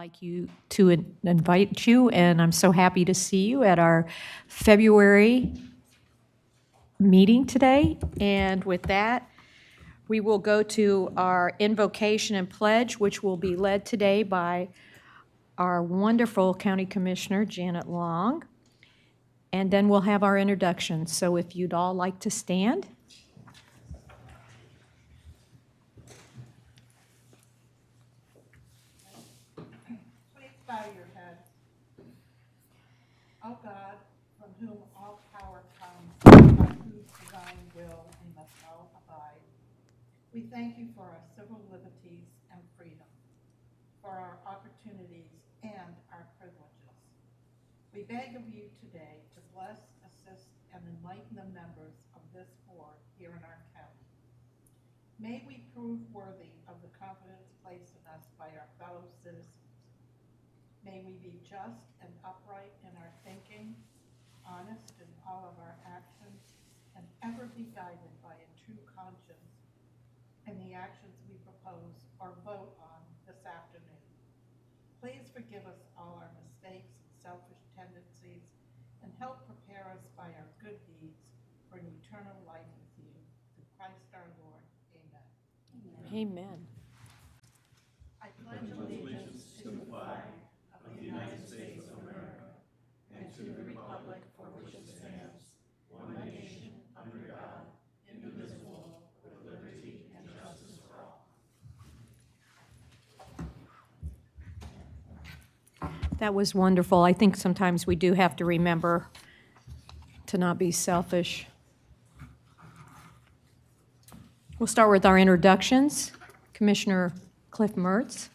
like you to invite you, and I'm so happy to see you at our February meeting today. And with that, we will go to our Invocation and Pledge, which will be led today by our wonderful County Commissioner, Janet Long. And then we'll have our introductions. So if you'd all like to stand. Bow your head. O God, from whom all power comes, by whose divine will we must all abide, we thank you for our civil liberties and freedom, for our opportunities and our privileges. We beg of you today to bless, assist, and enlighten the members of this board here in our county. May we prove worthy of the confidence placed in us by our fellow citizens. May we be just and upright in our thinking, honest in all of our actions, and ever be guided by a true conscience in the actions we propose or vote on this afternoon. Please forgive us all our mistakes and selfish tendencies, and help prepare us by our good deeds for an eternal life with you. Through Christ our Lord. Amen. Amen. I pledge allegiance to the flag of the United States of America, and to the republic for which it stands, one nation, under God, indivisible, with liberty and justice for all. That was wonderful. I think sometimes we do have to remember to not be selfish. We'll start with our introductions. Commissioner Cliff Mertz.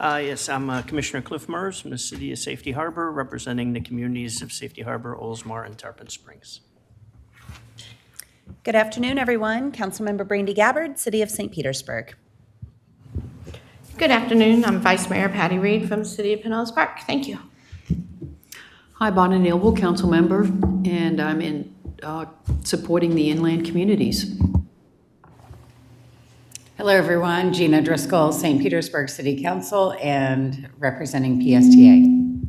Yes, I'm Commissioner Cliff Mertz from the City of Safety Harbor, representing the communities of Safety Harbor, Oldsmar, and Tarpon Springs. Good afternoon, everyone. Councilmember Brandy Gabbard, City of St. Petersburg. Good afternoon. I'm Vice Mayor Patty Reed from the City of Pinellas Park. Thank you. Hi, Bonnie Nealville, council member, and I'm in supporting the inland communities. Hello, everyone. Gina Driscoll, St. Petersburg City Council, and representing PSTA.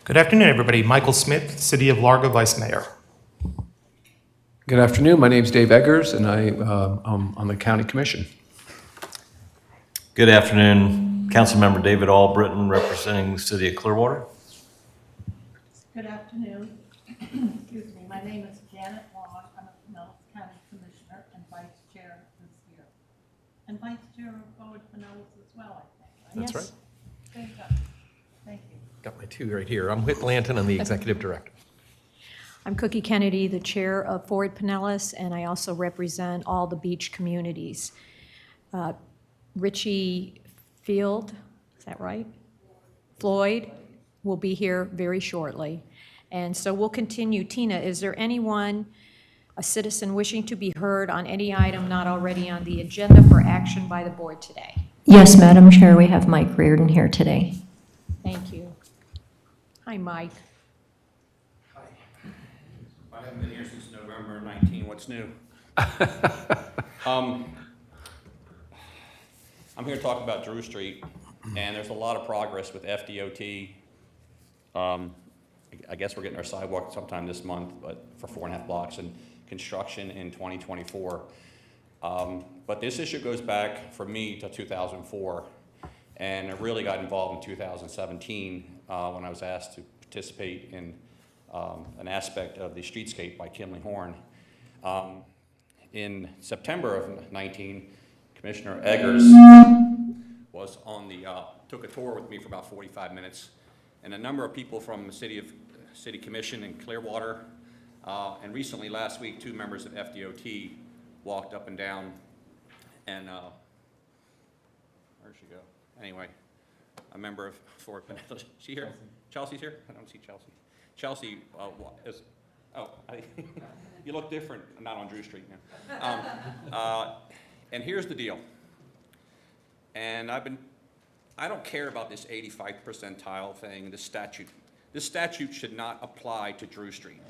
Good afternoon, everybody. Michael Smith, City of Largo, Vice Mayor. Good afternoon. My name is Dave Eggers, and I'm on the County Commission. Good afternoon. Councilmember David Albritton, representing the City of Clearwater. Good afternoon. Excuse me. My name is Janet Long. I'm a Pinellas County Commissioner and Vice Chair this year. And Vice Chair of Forward Pinellas as well, I think. That's right. There you go. Thank you. Got my two right here. I'm Whit Blanton. I'm the Executive Director. I'm Cookie Kennedy, the Chair of Forward Pinellas, and I also represent all the beach communities. Richie Field, is that right? Floyd will be here very shortly. And so we'll continue. Tina, is there anyone, a citizen wishing to be heard on any item not already on the agenda for action by the board today? Yes, Madam Chair, we have Mike Reardon here today. Thank you. Hi, Mike. Hi. I haven't been here since November 19. What's new? I'm here to talk about Drew Street, and there's a lot of progress with FDOT. I guess we're getting our sidewalk sometime this month, but for 4.5 blocks, and construction in 2024. But this issue goes back for me to 2004, and I really got involved in 2017 when I was asked to participate in an aspect of the streetscape by Kimley Horn. In September of 19, Commissioner Eggers was on the, took a tour with me for about 45 minutes, and a number of people from the City Commission in Clearwater, and recently last week, 2 members of FDOT walked up and down, and where'd she go? Anyway, a member of Fort Pinellas. Is she here? Chelsea's here? I don't see Chelsea. Chelsea is, you look different. I'm not on Drew Street now. And here's the deal. And I don't care about this 85th percentile thing, this statute. This statute should not apply to Drew Street.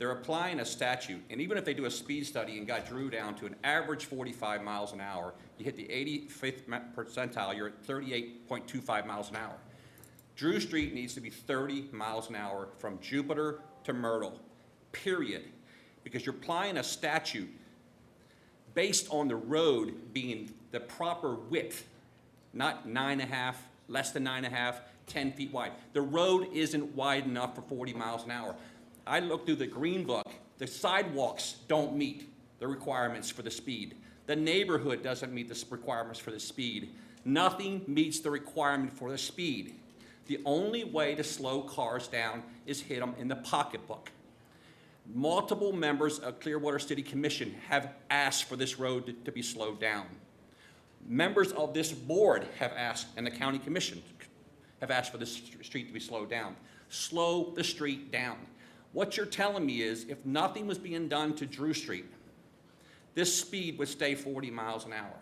They're applying a statute, and even if they do a speed study and got Drew down to an average 45 miles an hour, you hit the 85th percentile, you're at 38.25 miles an hour. Drew Street needs to be 30 miles an hour from Jupiter to Myrtle, period, because you're applying a statute based on the road being the proper width, not 9.5, less than 9.5, 10 feet wide. The road isn't wide enough for 40 miles an hour. I looked through the green book. The sidewalks don't meet the requirements for the speed. The neighborhood doesn't meet the requirements for the speed. Nothing meets the requirement for the speed. The only way to slow cars down is hit them in the pocketbook. Multiple members of Clearwater City Commission have asked for this road to be slowed down. Members of this board have asked, and the county commission have asked for this street to be slowed down. Slow the street down. What you're telling me is if nothing was being done to Drew Street, this speed would stay 40 miles an hour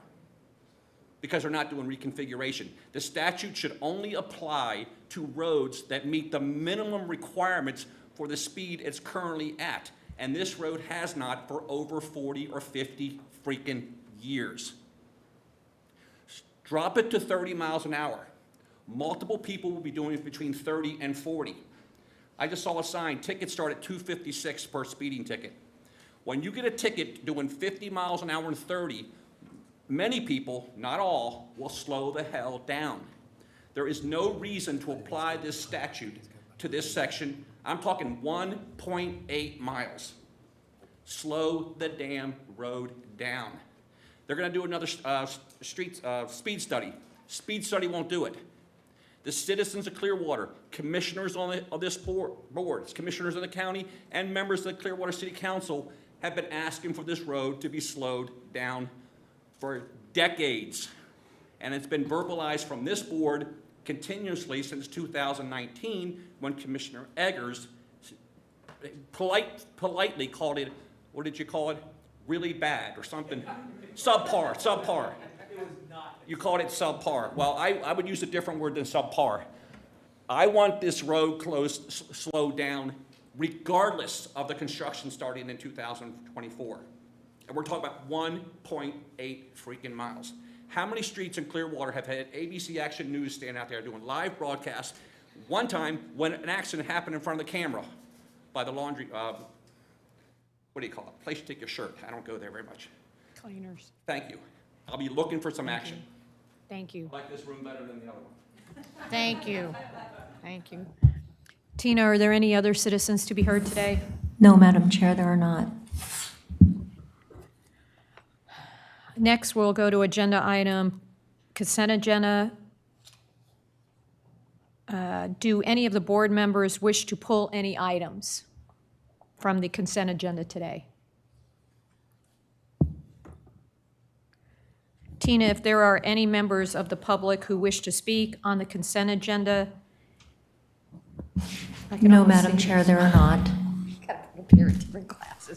because they're not doing reconfiguration. The statute should only apply to roads that meet the minimum requirements for the speed it's currently at. And this road has not for over 40 or 50 freaking years. Drop it to 30 miles an hour. Multiple people will be doing it between 30 and 40. I just saw a sign, tickets start at $2.56 per speeding ticket. When you get a ticket doing 50 miles an hour and 30, many people, not all, will slow the hell down. There is no reason to apply this statute to this section. I'm talking 1.8 miles. Slow the damn road down. They're gonna do another speed study. Speed study won't do it. The citizens of Clearwater, commissioners on this board, commissioners of the county, and members of the Clearwater City Council have been asking for this road to be slowed down for decades. And it's been verbalized from this board continuously since 2019 when Commissioner Eggers politely called it, what did you call it? Really bad or something. Subpar. You called it subpar. Well, I would use a different word than subpar. I want this road slowed down regardless of the construction starting in 2024. And we're talking about 1.8 freaking miles. How many streets in Clearwater have had ABC Action News stand out there doing live broadcasts? One time when an accident happened in front of the camera by the laundry, what do you call it? Place to take your shirt. I don't go there very much. Cleaners. Thank you. I'll be looking for some action. Thank you. I like this room better than the other one. Thank you. Thank you. Tina, are there any other citizens to be heard today? No, Madam Chair, there are not. Next, we'll go to agenda item, consent agenda. Do any of the board members wish to pull any items from the consent agenda today? Tina, if there are any members of the public who wish to speak on the consent agenda? No, Madam Chair, there are not.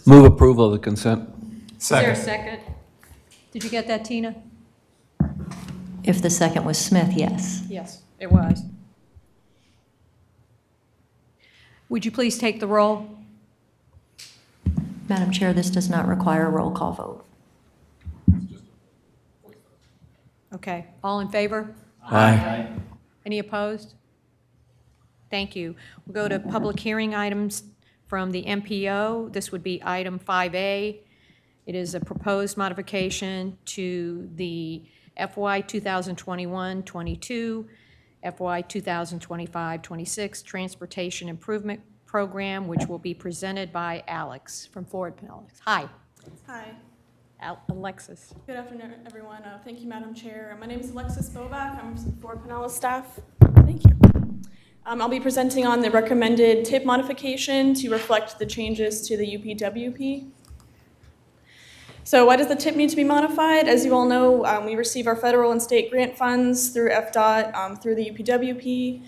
Move approval of the consent. Is there a second? Did you get that, Tina? If the second was Smith, yes. Yes, it was. Would you please take the roll? Madam Chair, this does not require a roll call vote. Okay, all in favor? Aye. Any opposed? Thank you. We'll go to public hearing items from the MPO. This would be item 5A. It is a proposed modification to the FY 2021-22, FY 2025-26 Transportation Improvement Program, which will be presented by Alex from Ford Pinellas. Hi. Hi. Alexis. Good afternoon, everyone. Thank you, Madam Chair. My name is Alexis Mpoac. I'm for Pinellas staff. Thank you. I'll be presenting on the recommended TIP modification to reflect the changes to the UPWP. So why does the TIP need to be modified? As you all know, we receive our federal and state grant funds through FDOT, through the UPWP.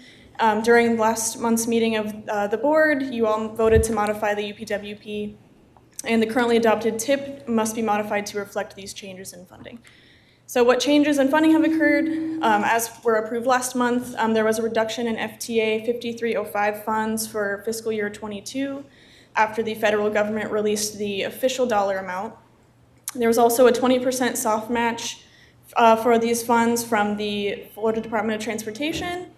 During last month's meeting of the board, you all voted to modify the UPWP. And the currently adopted TIP must be modified to reflect these changes in funding. So what changes in funding have occurred? As were approved last month, there was a reduction in FTA 5305 funds for fiscal year 22. after the federal government released the official dollar amount. There was also a 20% soft match for these funds from the Florida Department of Transportation,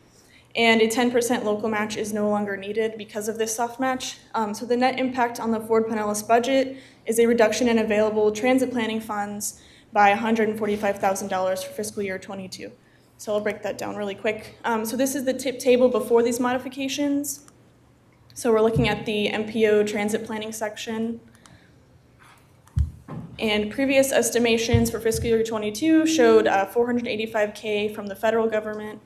and a 10% local match is no longer needed because of this soft match. So the net impact on the Ford Pinellas budget is a reduction in available transit planning funds by $145,000 for fiscal year 22. So I'll break that down really quick. So this is the tip table before these modifications. So we're looking at the MPO transit planning section. And previous estimations for fiscal year 22 showed $485K from the federal government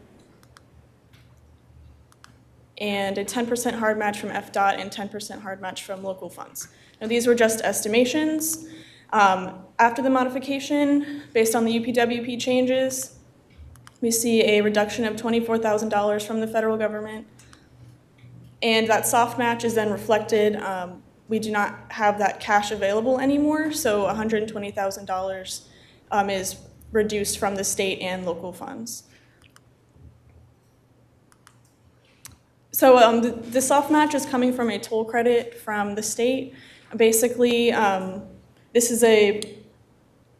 and a 10% hard match from FDOT and 10% hard match from local funds. Now these were just estimations. After the modification, based on the UPWP changes, we see a reduction of $24,000 from the federal government. And that soft match is then reflected. We do not have that cash available anymore, so $120,000 is reduced from the state and local funds. So the soft match is coming from a toll credit from the state. Basically, this is a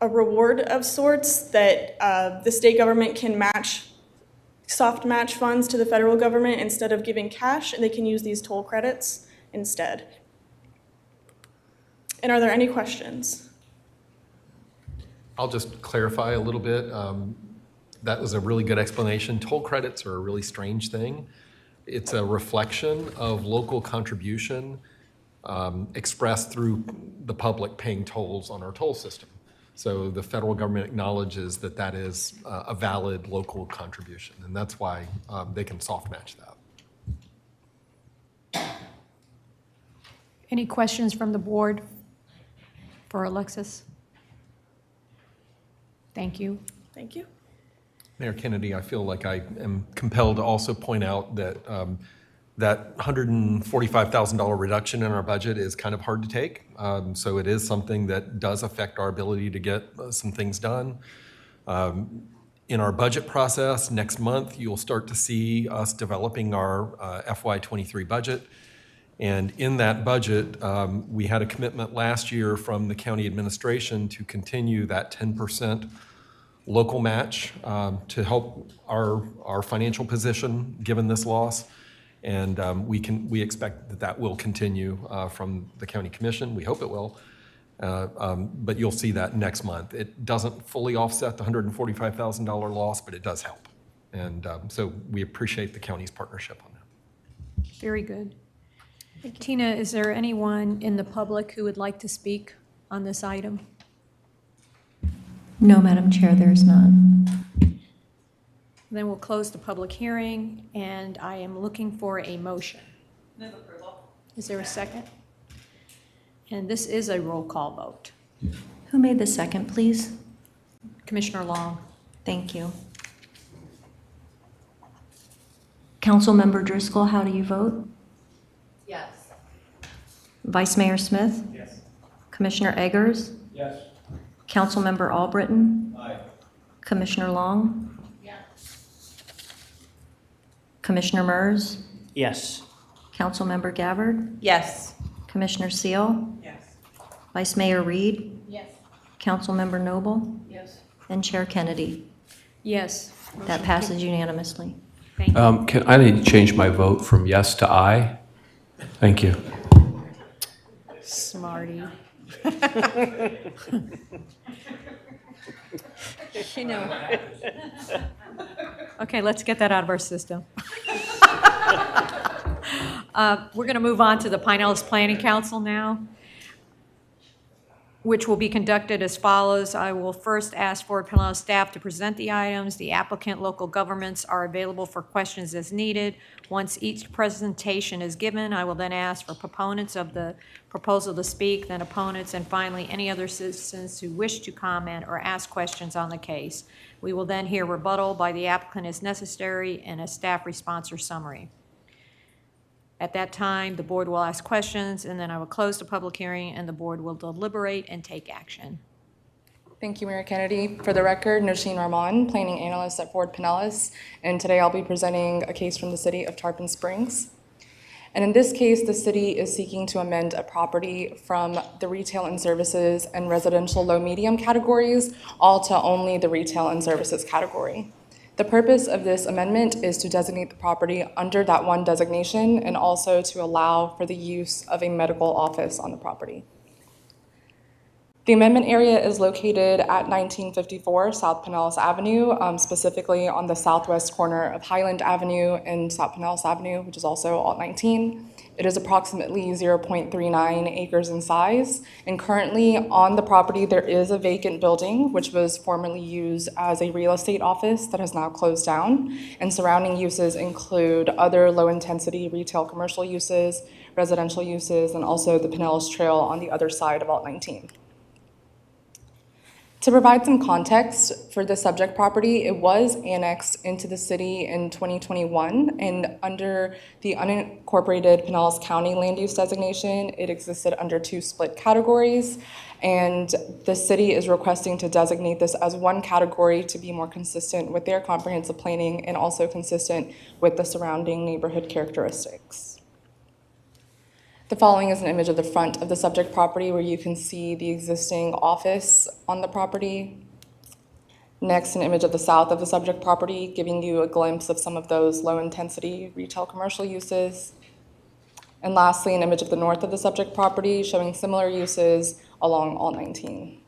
reward of sorts that the state government can match, soft match funds to the federal government instead of giving cash, and they can use these toll credits instead. And are there any questions? I'll just clarify a little bit. That was a really good explanation. Toll credits are a really strange thing. It's a reflection of local contribution expressed through the public paying tolls on our toll system. So the federal government acknowledges that that is a valid local contribution, and that's why they can soft match that. Any questions from the board for Alexis? Thank you. Thank you. Mayor Kennedy, I feel like I am compelled to also point out that that $145,000 reduction in our budget is kind of hard to take. So it is something that does affect our ability to get some things done. In our budget process next month, you'll start to see us developing our FY23 budget. And in that budget, we had a commitment last year from the county administration to continue that 10% local match to help our financial position given this loss. And we expect that that will continue from the county commission. We hope it will. But you'll see that next month. It doesn't fully offset the $145,000 loss, but it does help. And so we appreciate the county's partnership on that. Very good. Tina, is there anyone in the public who would like to speak on this item? No, Madam Chair, there is not. Then we'll close the public hearing, and I am looking for a motion. Move approval. Is there a second? And this is a roll call vote. Who made the second, please? Commissioner Long. Thank you. Councilmember Driscoll, how do you vote? Yes. Vice Mayor Smith? Yes. Commissioner Eggers? Yes. Councilmember Albritton? Aye. Commissioner Long? Yes. Commissioner Mers? Yes. Councilmember Gabbard? Yes. Commissioner Seal? Yes. Vice Mayor Reed? Yes. Councilmember Noble? Yes. And Chair Kennedy. Yes. That passes unanimously. Thank you. I need to change my vote from yes to aye. Thank you. Smarty. You know. Okay, let's get that out of our system. We're going to move on to the Pinellas Planning Council now, which will be conducted as follows. I will first ask for Pinellas staff to present the items. The applicant local governments are available for questions as needed. Once each presentation is given, I will then ask for proponents of the proposal to speak, then opponents, and finally any other citizens who wish to comment or ask questions on the case. We will then hear rebuttal by the applicant as necessary and a staff response or summary. At that time, the board will ask questions, and then I will close the public hearing, and the board will deliberate and take action. Thank you, Mayor Kennedy. For the record, Nosheen Arman, Planning Analyst at Ford Pinellas, and today I'll be presenting a case from the City of Tarpon Springs. And in this case, the city is seeking to amend a property from the retail and services and residential low-medium categories, all to only the retail and services category. The purpose of this amendment is to designate the property under that one designation and also to allow for the use of a medical office on the property. The amendment area is located at 1954 South Pinellas Avenue, specifically on the southwest corner of Highland Avenue and South Pinellas Avenue, which is also Alt 19. It is approximately 0.39 acres in size, and currently on the property there is a vacant building which was formerly used as a real estate office that has now closed down, and surrounding uses include other low-intensity retail commercial uses, residential uses, and also the Pinellas Trail on the other side of Alt 19. To provide some context for the subject property, it was annexed into the city in 2021, and under the unincorporated Pinellas County land use designation, it existed under two split categories, and the city is requesting to designate this as one category to be more consistent with their comprehensive planning and also consistent with the surrounding neighborhood characteristics. The following is an image of the front of the subject property where you can see the existing office on the property. Next, an image of the south of the subject property, giving you a glimpse of some of those low-intensity retail commercial uses. And lastly, an image of the north of the subject property, showing similar uses along Alt 19.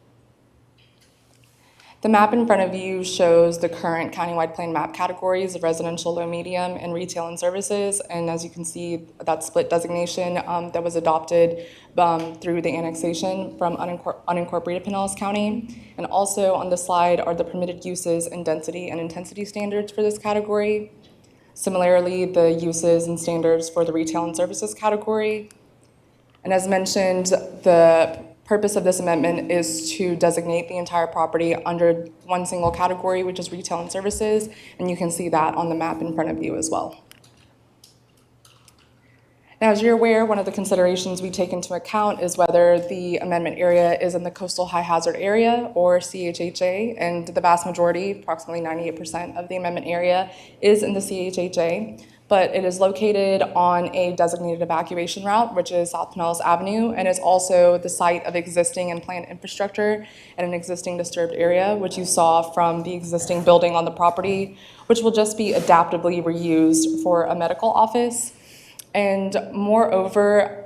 The map in front of you shows the current countywide plan map categories of residential, low, medium, and retail and services. And as you can see, that split designation that was adopted through the annexation from unincorporated Pinellas County. And also on the slide are the permitted uses and density and intensity standards for this category. Similarly, the uses and standards for the retail and services category. And as mentioned, the purpose of this amendment is to designate the entire property under one single category, which is retail and services, and you can see that on the map in front of you as well. Now, as you're aware, one of the considerations we take into account is whether the amendment area is in the coastal high hazard area or CHHA, and the vast majority, approximately 98% of the amendment area, is in the CHHA. But it is located on a designated evacuation route, which is South Pinellas Avenue, and is also the site of existing and planned infrastructure and an existing disturbed area, which you saw from the existing building on the property, which will just be adaptively reused for a medical office. And moreover,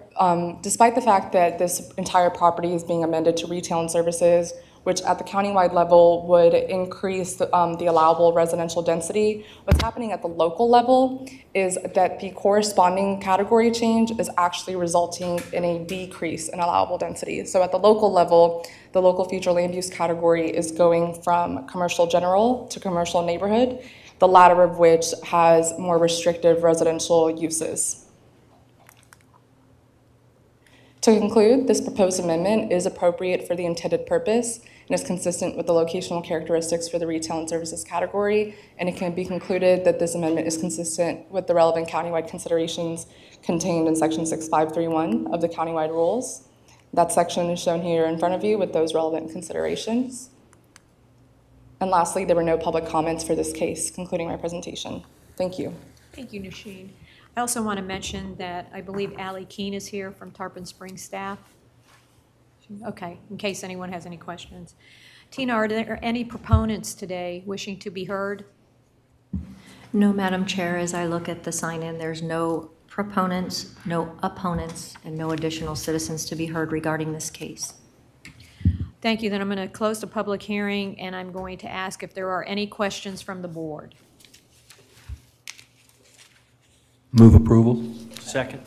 despite the fact that this entire property is being amended to retail and services, which at the countywide level would increase the allowable residential density, what's happening at the local level is that the corresponding category change is actually resulting in a decrease in allowable density. So at the local level, the local future land use category is going from commercial general to commercial neighborhood, the latter of which has more restrictive residential uses. To conclude, this proposed amendment is appropriate for the intended purpose and is consistent with the locational characteristics for the retail and services category, and it can be concluded that this amendment is consistent with the relevant countywide considerations contained in Section 6531 of the countywide rules. That section is shown here in front of you with those relevant considerations. And lastly, there were no public comments for this case, concluding my presentation. Thank you. Thank you, Nasheen. I also want to mention that I believe Allie Keene is here from Tarpon Springs staff. Okay, in case anyone has any questions. Tina, are there any proponents today wishing to be heard? No, Madam Chair, as I look at the sign-in, there's no proponents, no opponents, and no additional citizens to be heard regarding this case. Thank you. Then I'm going to close the public hearing, and I'm going to ask if there are any questions from the board. Move approval. Second.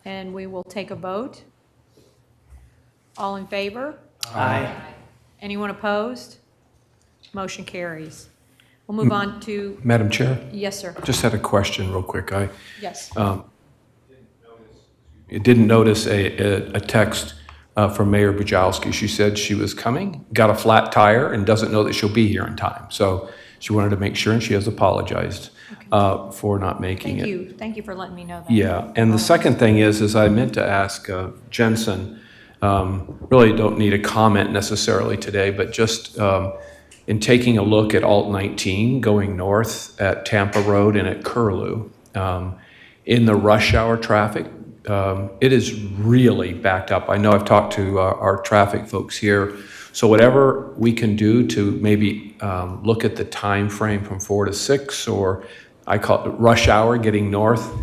And we will take a vote. All in favor? Aye. Anyone opposed? Motion carries. We'll move on to, Madam Chair? yes, sir. Just had a question real quick. Yes. You didn't notice a text from Mayor Bujalski. She said she was coming, got a flat tire, and doesn't know that she'll be here in time. So she wanted to make sure, and she has apologized for not making it. Thank you for letting me know that. Yeah, and the second thing is I meant to ask Jensen, really don't need a comment necessarily today, but just in taking a look at Alt 19 going north at Tampa Road and at Curlew. In the rush hour traffic, it is really backed up. I know I've talked to our traffic folks here. So whatever we can do to maybe look at the time frame from 4 to 6, or I call it rush hour getting north,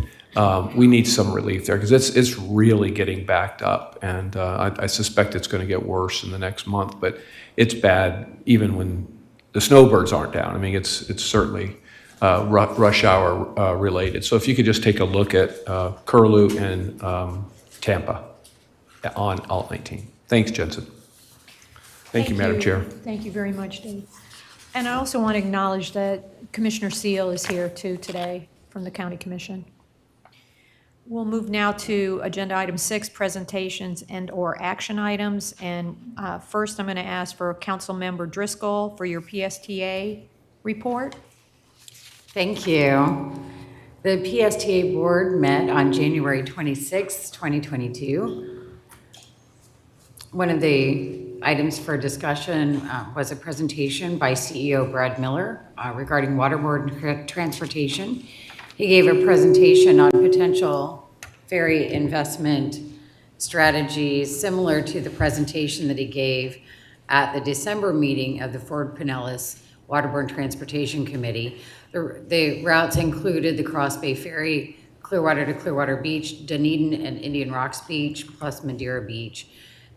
we need some relief there because it's really getting backed up, and I suspect it's going to get worse in the next month. But it's bad even when the snowbirds aren't down. I mean, it's certainly rush hour related. So if you could just take a look at Curlew and Tampa on Alt 19. Thanks, Jensen. Thank you, Madam Chair. Thank you very much, Dave. And I also want to acknowledge that Commissioner Seal is here too today from the County Commission. We'll move now to Agenda Item 6, presentations and/or action items. And first, I'm going to ask for Councilmember Driscoll for your PSTA report. Thank you. The PSTA board met on January 26, 2022. One of the items for discussion was a presentation by CEO Brad Miller regarding waterborne transportation. He gave a presentation on potential ferry investment strategies similar to the presentation that he gave at the December meeting of the Fort Pinellas Waterborne Transportation Committee. The routes included the Cross Bay Ferry, Clearwater to Clearwater Beach, Dunedin and Indian Rocks Beach, plus Madeira Beach.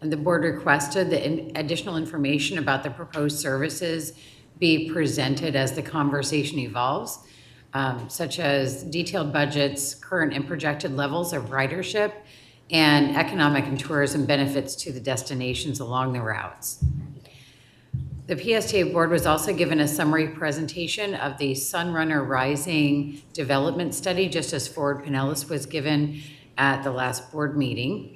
And the board requested that additional information about the proposed services be presented as the conversation evolves, such as detailed budgets, current and projected levels of ridership, and economic and tourism benefits to the destinations along the routes. The PSTA board was also given a summary presentation of the Sunrunner Rising development study, just as Fort Pinellas was given at the last board meeting.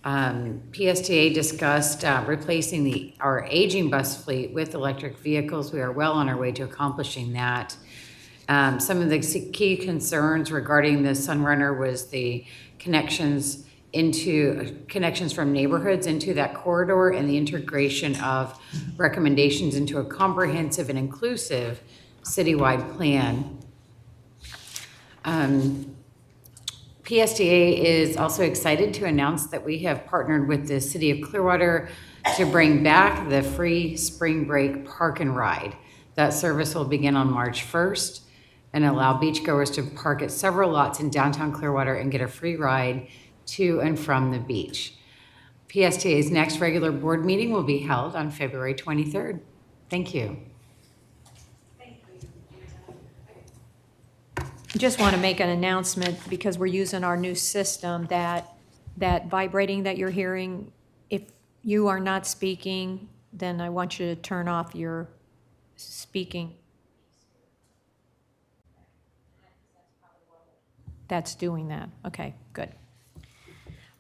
PSTA discussed replacing our aging bus fleet with electric vehicles. We are well on our way to accomplishing that. Some of the key concerns regarding the Sunrunner was the connections from neighborhoods into that corridor and the integration of recommendations into a comprehensive and inclusive citywide plan. PSTA is also excited to announce that we have partnered with the City of Clearwater to bring back the free spring break park and ride. That service will begin on March 1st and allow beachgoers to park at several lots in downtown Clearwater and get a free ride to and from the beach. PSTA's next regular board meeting will be held on February 23rd. Thank you. I just want to make an announcement because we're using our new system that vibrating that you're hearing, if you are not speaking, then I want you to turn off your speaking. That's doing that. Okay, good.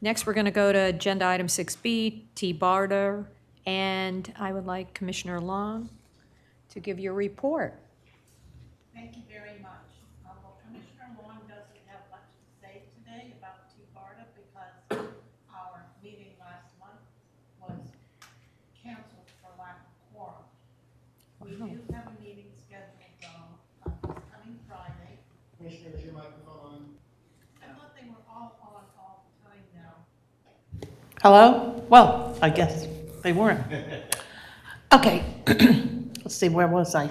Next, we're going to go to Agenda Item 6B, T-Barter, and I would like Commissioner Long to give you a report. Thank you very much. Well, Commissioner Long doesn't have much to say today about T-Barter because our meeting last month was canceled for lack of quorum. We do have a meeting scheduled though this coming Friday. Commissioner, is your microphone on? I thought they were all on all the time now. Hello? Well, I guess they weren't. Okay, let's see, where was I?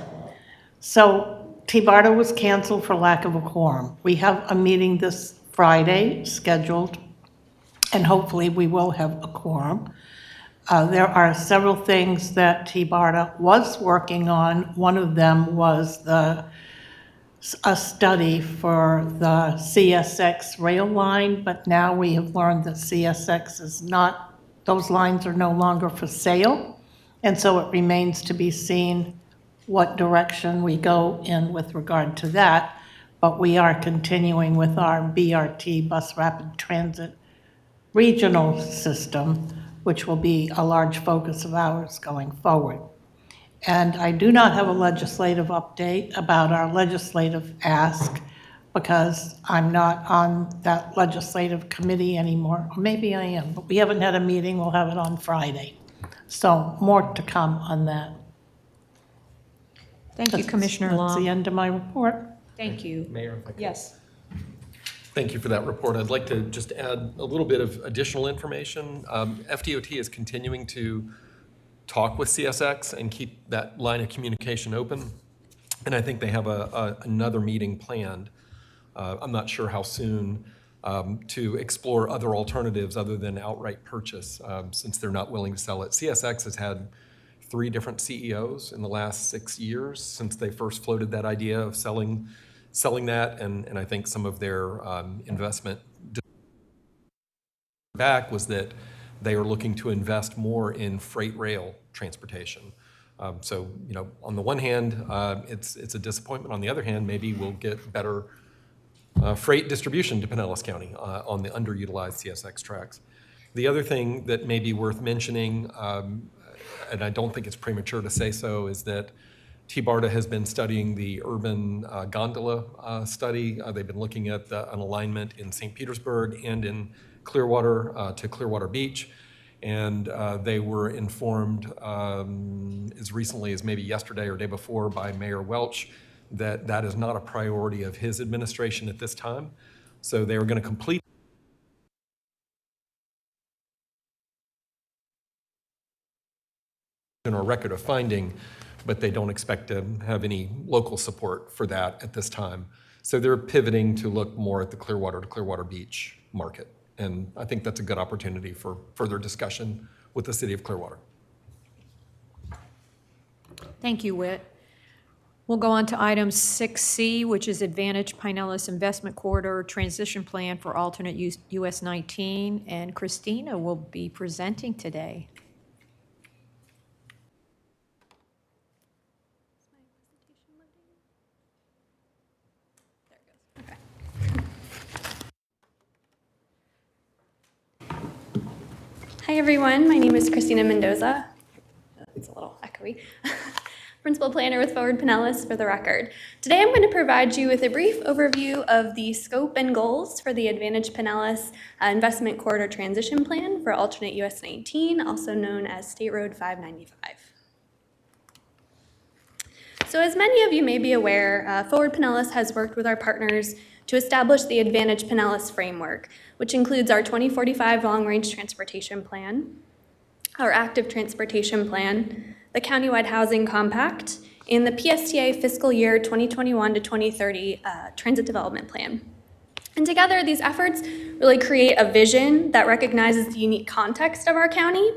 So T-Barter was canceled for lack of a quorum. We have a meeting this Friday scheduled, and hopefully we will have a quorum. There are several things that T-Barter was working on. One of them was a study for the CSX rail line, but now we have learned that CSX is not, those lines are no longer for sale. And so it remains to be seen what direction we go in with regard to that. But we are continuing with our BRT, Bus Rapid Transit regional system, which will be a large focus of ours going forward. And I do not have a legislative update about our legislative ask because I'm not on that legislative committee anymore. Or maybe I am, but we haven't had a meeting. We'll have it on Friday. So more to come on that. Thank you, Commissioner That's the Long. end of my report. Thank you. Mayor, if I could. Yes. Thank you for that report. I'd like to just add a little bit of additional information. FDOT is continuing to talk with CSX and keep that line of communication open. And I think they have another meeting planned. I'm not sure how soon, to explore other alternatives other than outright purchase, since they're not willing to sell it. CSX has had 3 different CEOs in the last 6 years since they first floated that idea of selling that, and I think some of their investment back was that they are looking to invest more in freight rail transportation. So, you know, on the one hand, it's a disappointment. On the other hand, maybe we'll get better freight distribution to Pinellas County on the underutilized CSX tracks. The other thing that may be worth mentioning, and I don't think it's premature to say so, is that TBARTA has been studying the urban gondola study. They've been looking at an alignment in St. Petersburg and in Clearwater to Clearwater Beach. And they were informed as recently as maybe yesterday or day before by Mayor Welch that that is not a priority of his administration at this time. So they are going to complete in our record of finding, but they don't expect to have any local support for that at this time. So they're pivoting to look more at the Clearwater to Clearwater Beach market. And I think that's a good opportunity for further discussion with the city of Clearwater. Thank you, Whit. We'll go on to item 6C, which is Advantage Pinellas Investment Corridor Transition Plan for Alternate US 19, and Christina will be presenting today. Hi everyone, my name is Christina Mendoza. It's a little echoey. Principal Planner with Forward Pinellas for the record. Today I'm going to provide you with a brief overview of the scope and goals for the Advantage Pinellas Investment Corridor Transition Plan for Alternate US 19, also known as State Road 595. So as many of you may be aware, Forward Pinellas has worked with our partners to establish the Advantage Pinellas framework, which includes our 2045 Long-Range Transportation Plan, our Active Transportation Plan, the Countywide Housing Compact, and the PSTA Fiscal Year 2021 to 2030 Transit Development Plan. And together, these efforts really create a vision that recognizes the unique context of our county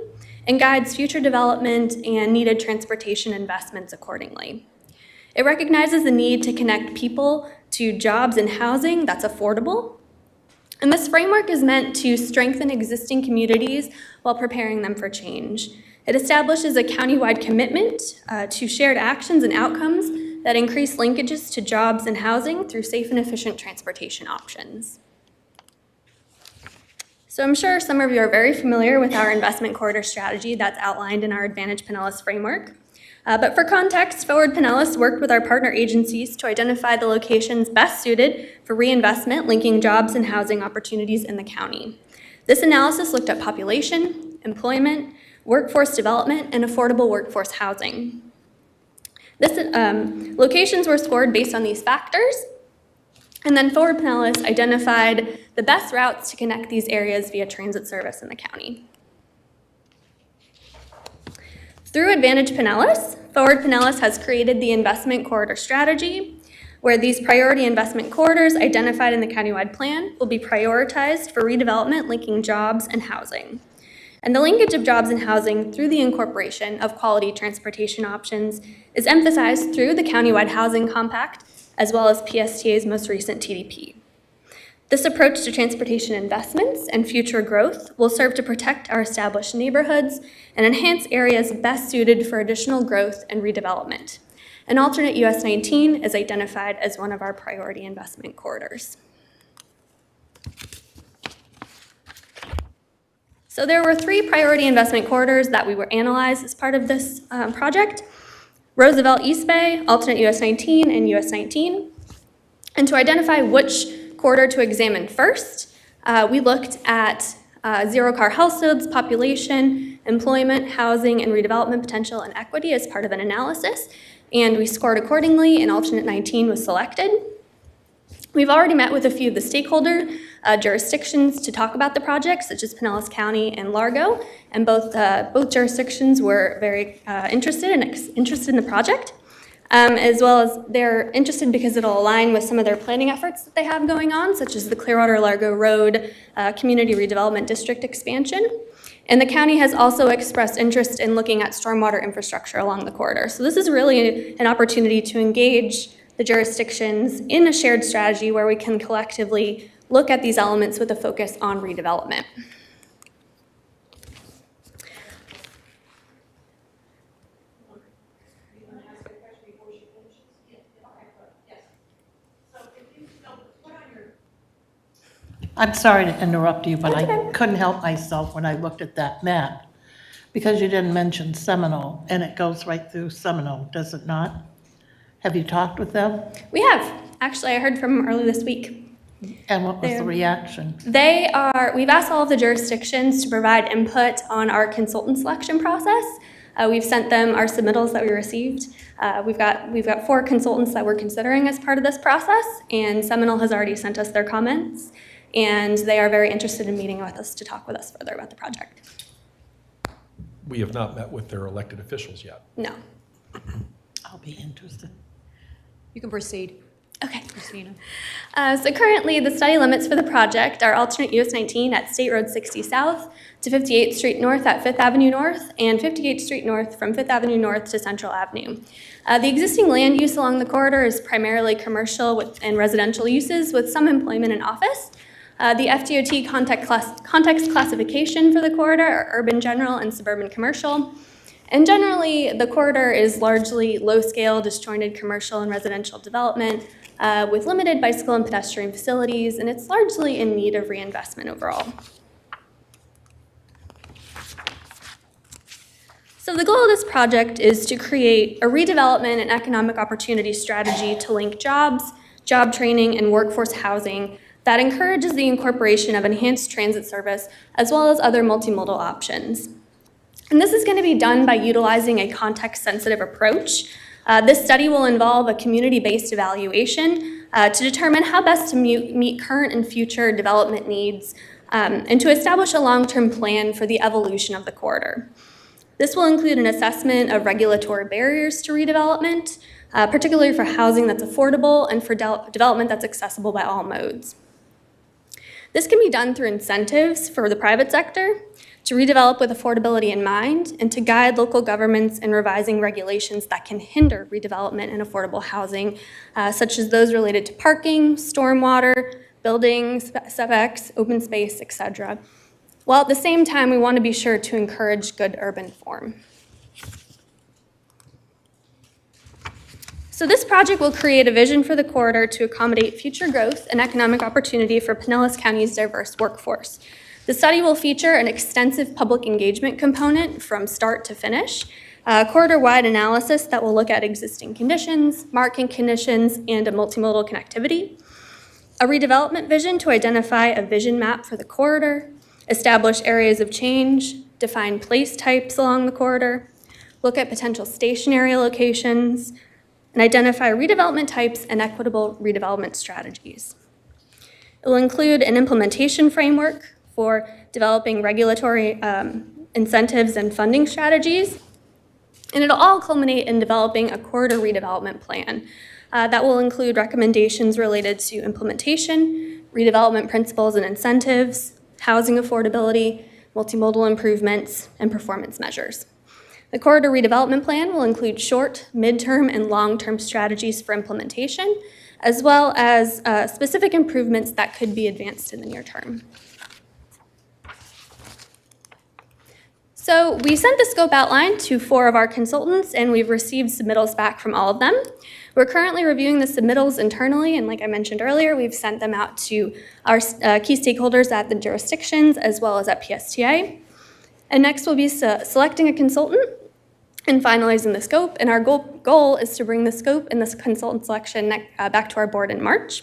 and guides future development and needed transportation investments accordingly. It recognizes the need to connect people to jobs and housing that's affordable. And this framework is meant to strengthen existing communities while preparing them for change. It establishes a countywide commitment to shared actions and outcomes that increase linkages to jobs and housing through safe and efficient transportation options. So I'm sure some of you are very familiar with our investment corridor strategy that's outlined in our Advantage Pinellas framework. But for context, Forward Pinellas worked with our partner agencies to identify the locations best suited for reinvestment, linking jobs and housing opportunities in the county. This analysis looked at population, employment, workforce development, and affordable workforce housing. Locations were scored based on these factors, and then Forward Pinellas identified the best routes to connect these areas via transit service in the county. Through Advantage Pinellas, Forward Pinellas has created the investment corridor strategy, where these priority investment corridors identified in the countywide plan will be prioritized for redevelopment linking jobs and housing. And the linkage of jobs and housing through the incorporation of quality transportation options is emphasized through the countywide housing compact, as well as PSTA's most recent TDP. This approach to transportation investments and future growth will serve to protect our established neighborhoods and enhance areas best suited for additional growth and redevelopment. An alternate US 19 is identified as one of our priority investment corridors. So there were 3 priority investment corridors that we were analyzed as part of this project: Roosevelt East Bay, alternate US 19, and US 19. And to identify which corridor to examine first, we looked at zero-car households, population, employment, housing, and redevelopment potential and equity as part of an analysis, and we scored accordingly, and alternate 19 was selected. We've already met with a few of the stakeholder jurisdictions to talk about the project, such as Pinellas County and Largo, and both jurisdictions were very interested in the project, as well as they're interested because it'll align with some of their planning efforts that they have going on, such as the Clearwater-Largo Road Community Redevelopment District expansion. And the county has also expressed interest in looking at stormwater infrastructure along the corridor. So this is really an opportunity to engage the jurisdictions in a shared strategy where we can collectively look at these elements with a focus on redevelopment. I'm sorry to interrupt you, but I couldn't help myself when I looked at that map, because you didn't mention Seminole, and it goes right through Seminole, does it not? Have you talked with them? We have. Actually, I heard from them early this week. And what was the reaction? We've asked all of the jurisdictions to provide input on our consultant selection process. We've sent them our submittals that we received. We've got 4 consultants that we're considering as part of this process, and Seminole has already sent us their comments, and they are very interested in meeting with us to talk with us further about the project. We have not met with their elected officials yet. No. I'll be interested. You can proceed. Okay. Christina. So currently, the study limits for the project are alternate US 19 at State Road 60 South to 58th Street North at 5th Avenue North and 58th Street North from 5th Avenue North to Central Avenue. The existing land use along the corridor is primarily commercial and residential uses with some employment and office. The FDOT context classification for the corridor are urban general and suburban commercial. And generally, the corridor is largely low-scale, disjointed commercial and residential development with limited bicycle and pedestrian facilities, and it's largely in need of reinvestment overall. So the goal of this project is to create a redevelopment and economic opportunity strategy to link jobs, job training, and workforce housing that encourages the incorporation of enhanced transit service as well as other multimodal options. And this is going to be done by utilizing a context-sensitive approach. This study will involve a community-based evaluation to determine how best to meet current and future development needs and to establish a long-term plan for the evolution of the corridor. This will include an assessment of regulatory barriers to redevelopment, particularly for housing that's affordable and for development that's accessible by all modes. This can be done through incentives for the private sector, to redevelop with affordability in mind, and to guide local governments in revising regulations that can hinder redevelopment and affordable housing, such as those related to parking, stormwater, buildings, setbacks, open space, etc. While at the same time, we want to be sure to encourage good urban form. So this project will create a vision for the corridor to accommodate future growth and economic opportunity for Pinellas County's diverse workforce. The study will feature an extensive public engagement component from start to finish, a corridor-wide analysis that will look at existing conditions, market conditions, and a multimodal connectivity, a redevelopment vision to identify a vision map for the corridor, establish areas of change, define place types along the corridor, look at potential stationary locations, and identify redevelopment types and equitable redevelopment strategies. It will include an implementation framework for developing regulatory incentives and funding strategies. And it'll all culminate in developing a corridor redevelopment plan that will include recommendations related to implementation, redevelopment principles and incentives, housing affordability, multimodal improvements, and performance measures. The corridor redevelopment plan will include short, midterm, and long-term strategies for implementation, as well as specific improvements that could be advanced in the near term. So we sent the scope outline to 4 of our consultants, and we've received submittals back from all of them. We're currently reviewing the submittals internally, and like I mentioned earlier, we've sent them out to our key stakeholders at the jurisdictions as well as at PSTA. And next we'll be selecting a consultant and finalizing the scope, and our goal is to bring the scope and this consultant selection back to our board in March.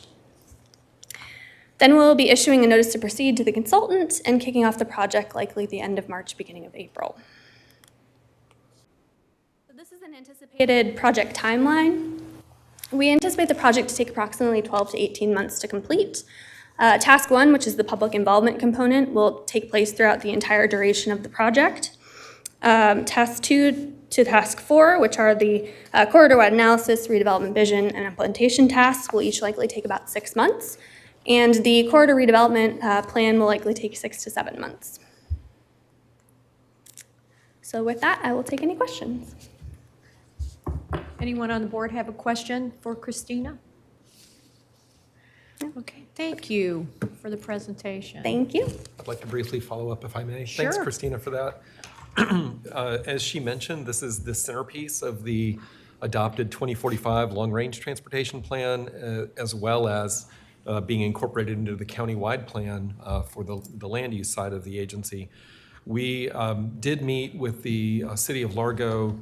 Then we'll be issuing a notice to proceed to the consultant and kicking off the project likely the end of March, beginning of April. So this is an anticipated project timeline. We anticipate the project to take approximately 12 to 18 months to complete. Task 1, which is the public involvement component, will take place throughout the entire duration of the project. Task 2 to Task 4, which are the corridor-wide analysis, redevelopment vision, and implementation tasks, will each likely take about 6 months. And the corridor redevelopment plan will likely take 6 to 7 months. So with that, I will take any questions. Anyone on the board have a question for Christina? Okay, thank you for the presentation. Thank you. I'd like to briefly follow up if I may. Sure. Thanks, Christina, for that. As she mentioned, this is the centerpiece of the adopted 2045 long-range transportation plan, as well as being incorporated into the county-wide plan for the land use side of the agency. We did meet with the City of Largo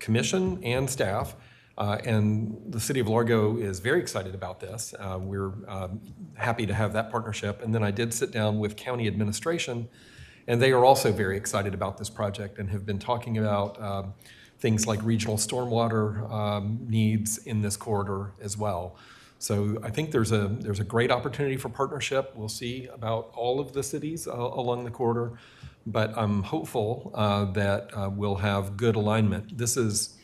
Commission and staff, and the City of Largo is very excited about this. We're happy to have that partnership. And then I did sit down with county administration, and they are also very excited about this project and have been talking about things like regional stormwater needs in this corridor as well. So I think there's a great opportunity for partnership. We'll see about all of the cities along the corridor, but I'm hopeful that we'll have good alignment. This is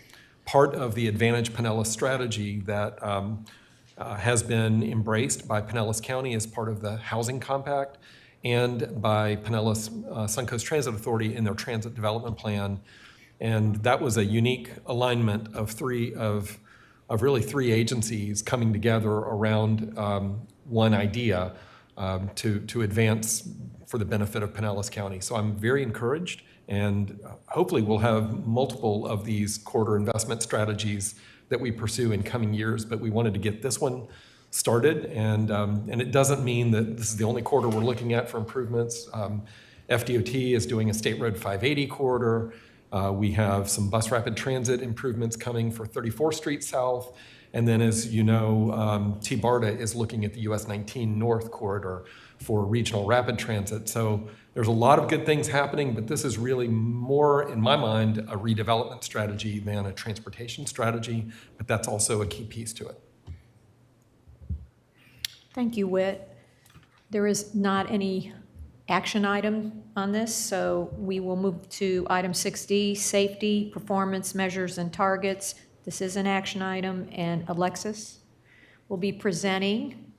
part of the Advantage Pinellas strategy that has been embraced by Pinellas County as part of the Housing Compact and by Pinellas Suncoast Transit Authority in their transit development plan. And that was a unique alignment of really three agencies coming together around one idea to advance for the benefit of Pinellas County. So I'm very encouraged, and hopefully we'll have multiple of these corridor investment strategies that we pursue in coming years, but we wanted to get this one started, and it doesn't mean that this is the only corridor we're looking at for improvements. FDOT is doing a State Road 580 corridor. We have some bus rapid transit improvements coming for 34th Street South. And then, as you know, T-BARTA is looking at the US 19 North corridor for regional rapid transit. So there's a lot of good things happening, but this is really more, in my mind, a redevelopment strategy than a transportation strategy, but that's also a key piece to it. Thank you, Whit. There is not any action item on this, so we will move to item 6D, safety, performance measures and targets. This is an action item, and Alexis will be presenting.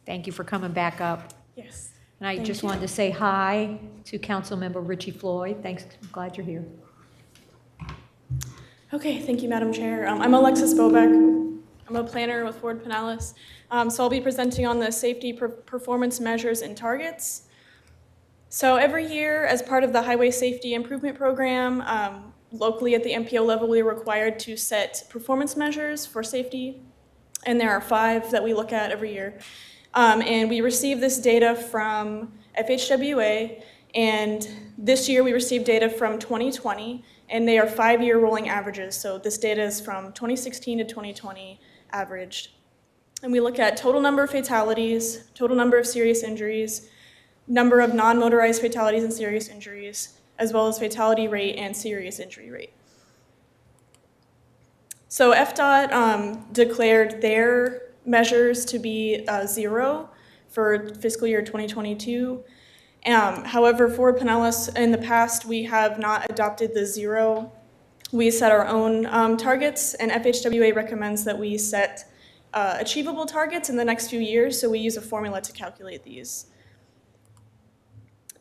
Thank you for coming back up. Yes. And I Thank just you. wanted to say hi to Councilmember Richie Floyd. Thanks, I'm glad you're here. Okay, thank you, Madam Chair. I'm Alexis Bobeck. I'm a planner with Ford Pinellas. So I'll be presenting on the safety performance measures and targets. So every year, as part of the Highway Safety Improvement Program, locally at the MPO level, we are required to set performance measures for safety, and there are 5 that we look at every year. And we receive this data from FHWA, and this year we received data from 2020, and they are 5-year rolling averages. So this data is from 2016 to 2020 averaged. And we look at total number of fatalities, total number of serious injuries, number of non-motorized fatalities and serious injuries, as well as fatality rate and serious injury rate. So FDOT declared their measures to be 0 for fiscal year 2022. However, for Pinellas, in the past, we have not adopted the 0. We set our own targets, and FHWA recommends that we set achievable targets in the next few years, so we use a formula to calculate these.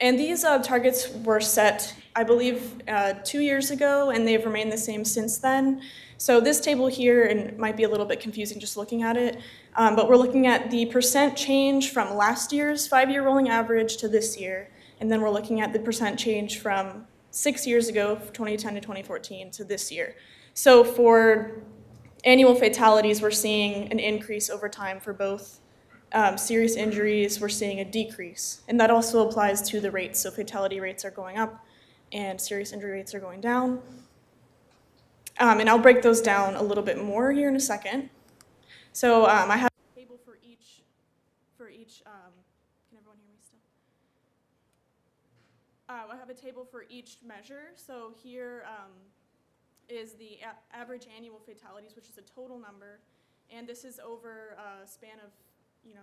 And these targets were set, I believe, 2 years ago, and they've remained the same since then. So this table here, and it might be a little bit confusing just looking at it, but we're looking at the percent change from last year's 5-year rolling average to this year, and then we're looking at the percent change from 6 years ago, 2010 to 2014, to this year. So for annual fatalities, we're seeing an increase over time for both serious injuries, we're seeing a decrease. And that also applies to the rates. So fatality rates are going up and serious injury rates are going down. And I'll break those down a little bit more here in a second. So I have a table for for each, can everyone hear me still? I have a table for each measure. So here is the average annual fatalities, which is a total number. And this is over a span of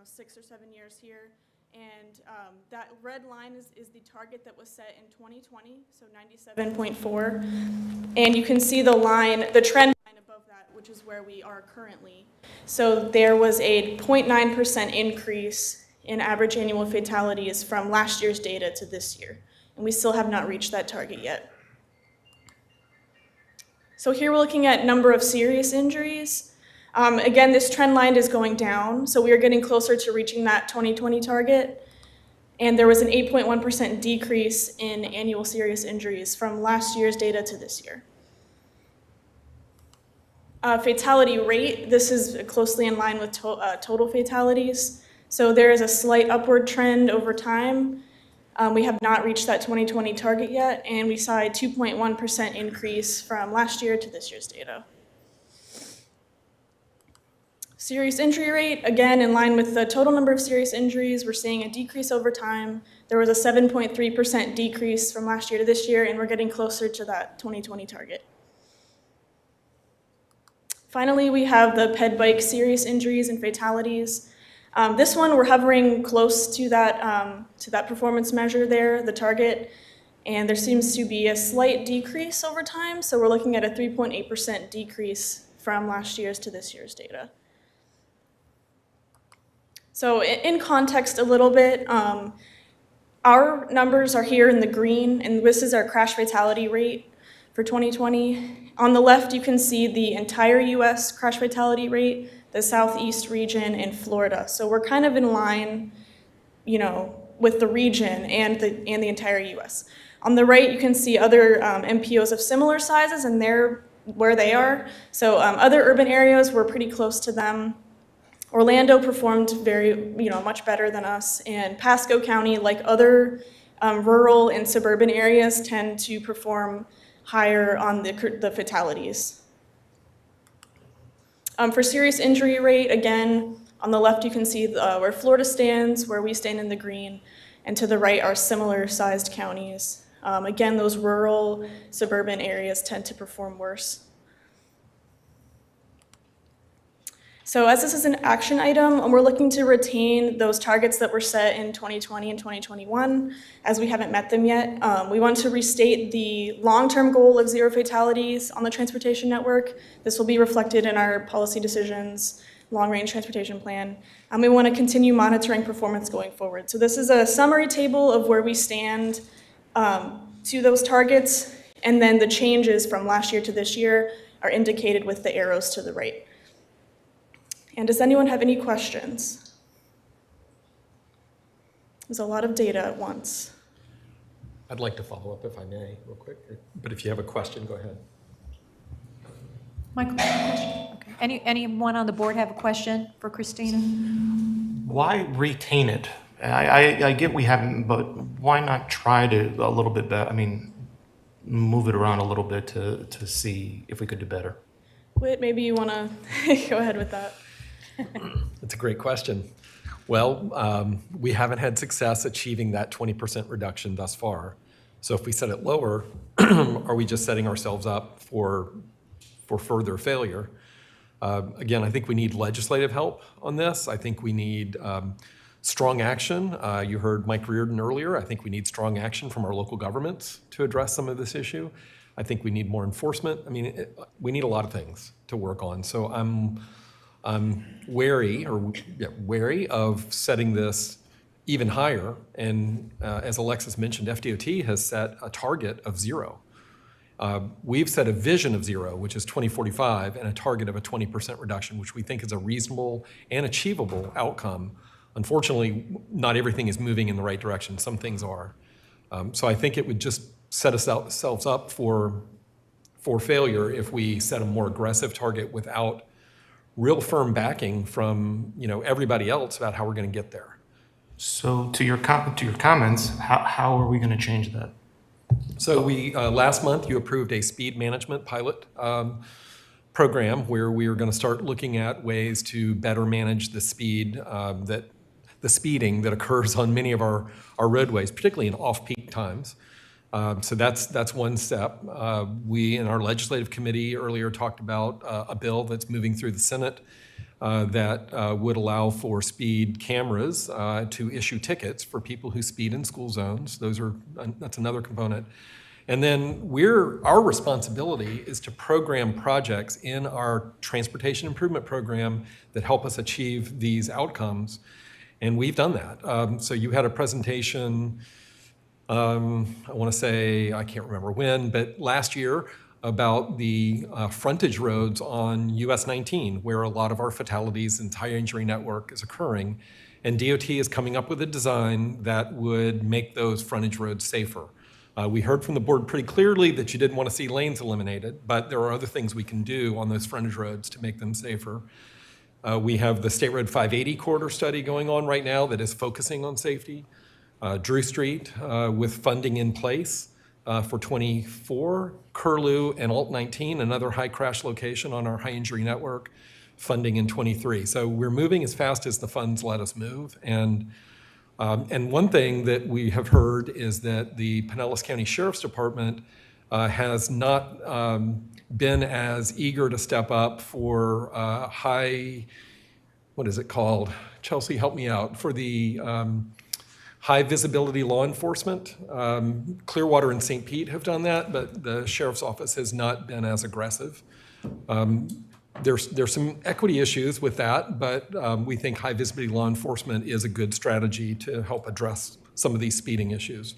6 or 7 years here. And that red line is the target that was set in 2020, so 97.4. And you can see the trend line above that, which is where we are currently. So there was a 0.9% increase in average annual fatalities from last year's data to this year. And we still have not reached that target yet. So here we're looking at number of serious injuries. Again, this trend line is going down, so we are getting closer to reaching that 2020 target. And there was an 8.1% decrease in annual serious injuries from last year's data to this year. Fatality rate, this is closely in line with total fatalities. So there is a slight upward trend over time. We have not reached that 2020 target yet, and we saw a 2.1% increase from last year to this year's data. Serious injury rate, again, in line with the total number of serious injuries, we're seeing a decrease over time. There was a 7.3% decrease from last year to this year, and we're getting closer to that 2020 target. Finally, we have the ped bike serious injuries and fatalities. This one, we're hovering close to that performance measure there, the target, and there seems to be a slight decrease over time, so we're looking at a 3.8% decrease from last year's to this year's data. So in context a little bit, our numbers are here in the green, and this is our crash fatality rate for 2020. On the left, you can see the entire US crash fatality rate, the Southeast region, and Florida. So we're kind of in line, with the region and the entire US. On the right, you can see other MPOs of similar sizes, and they're where they are. So other urban areas, we're pretty close to them. Orlando performed much better than us, and Pasco County, like other rural and suburban areas, tend to perform higher on the fatalities. For serious injury rate, again, on the left you can see where Florida stands, where we stand in the green, and to the right are similar sized counties. Again, those rural, suburban areas tend to perform worse. So as this is an action item, we're looking to retain those targets that were set in 2020 and 2021, as we haven't met them yet. We want to restate the long-term goal of 0 fatalities on the transportation network. This will be reflected in our policy decisions, long-range transportation plan. We want to continue monitoring performance going forward. So this is a summary table of where we stand to those targets, and then the changes from last year to this year are indicated with the arrows to the right. And does anyone have any questions? There's a lot of data at once. I'd like to follow up if I may, real quick. But if you have a question, go ahead. Michael, okay. Anyone on the board have a question for Christina? Why retain it? I get we haven't, but why not try to a little bit better? Move it around a little bit to see if we could do better. Whit, maybe you want to go ahead with that. That's a great question. Well, we haven't had success achieving that 20% reduction thus far. So if we set it lower, are we just setting ourselves up for further failure? Again, I think we need legislative help on this. I think we need strong action. You heard Mike Reardon earlier. I think we need strong action from our local governments to address some of this issue. I think we need more enforcement. We need a lot of things to work on. So I'm wary of setting this even higher. And as Alexis mentioned, FDOT has set a target of 0. We've set a vision of 0, which is 2045, and a target of a 20% reduction, which we think is a reasonable and achievable outcome. Unfortunately, not everything is moving in the right direction. Some things are. So I think it would just set ourselves up for failure if we set a more aggressive target without real firm backing from everybody else about how we're going to get there. So to your comments, how are we going to change that? So we last month you approved a speed management pilot program where we are going to start looking at ways to better manage the speed that the speeding that occurs on many of our roadways, particularly in off-peak times. So that's one step. We, in our legislative committee earlier, talked about a bill that's moving through the Senate that would allow for speed cameras to issue tickets for people who speed in school zones. That's another component. And then our responsibility is to program projects in our transportation improvement program that help us achieve these outcomes. And we've done that. So you had a presentation, I want to say, I can't remember when, but last year about the frontage roads on US 19, where a lot of our fatalities and high injury network is occurring. And DOT is coming up with a design that would make those frontage roads safer. We heard from the board pretty clearly that you didn't want to see lanes eliminated, but there are other things we can do on those frontage roads to make them safer. We have the State Road 580 corridor study going on right now that is focusing on safety. Drew Street with funding in place for 24, Curlew and Alt 19, another high crash location on our high injury network, funding in 23. So we're moving as fast as the funds let us move. And one thing that we have heard is that the Pinellas County Sheriff's Department has not been as eager to step up for what is it called? Chelsea, help me out. For the high visibility law enforcement. Clearwater and St. Pete have done that, but the Sheriff's Office has not been as aggressive. There's some equity issues with that, but we think high visibility law enforcement is a good strategy to help address some of these speeding issues.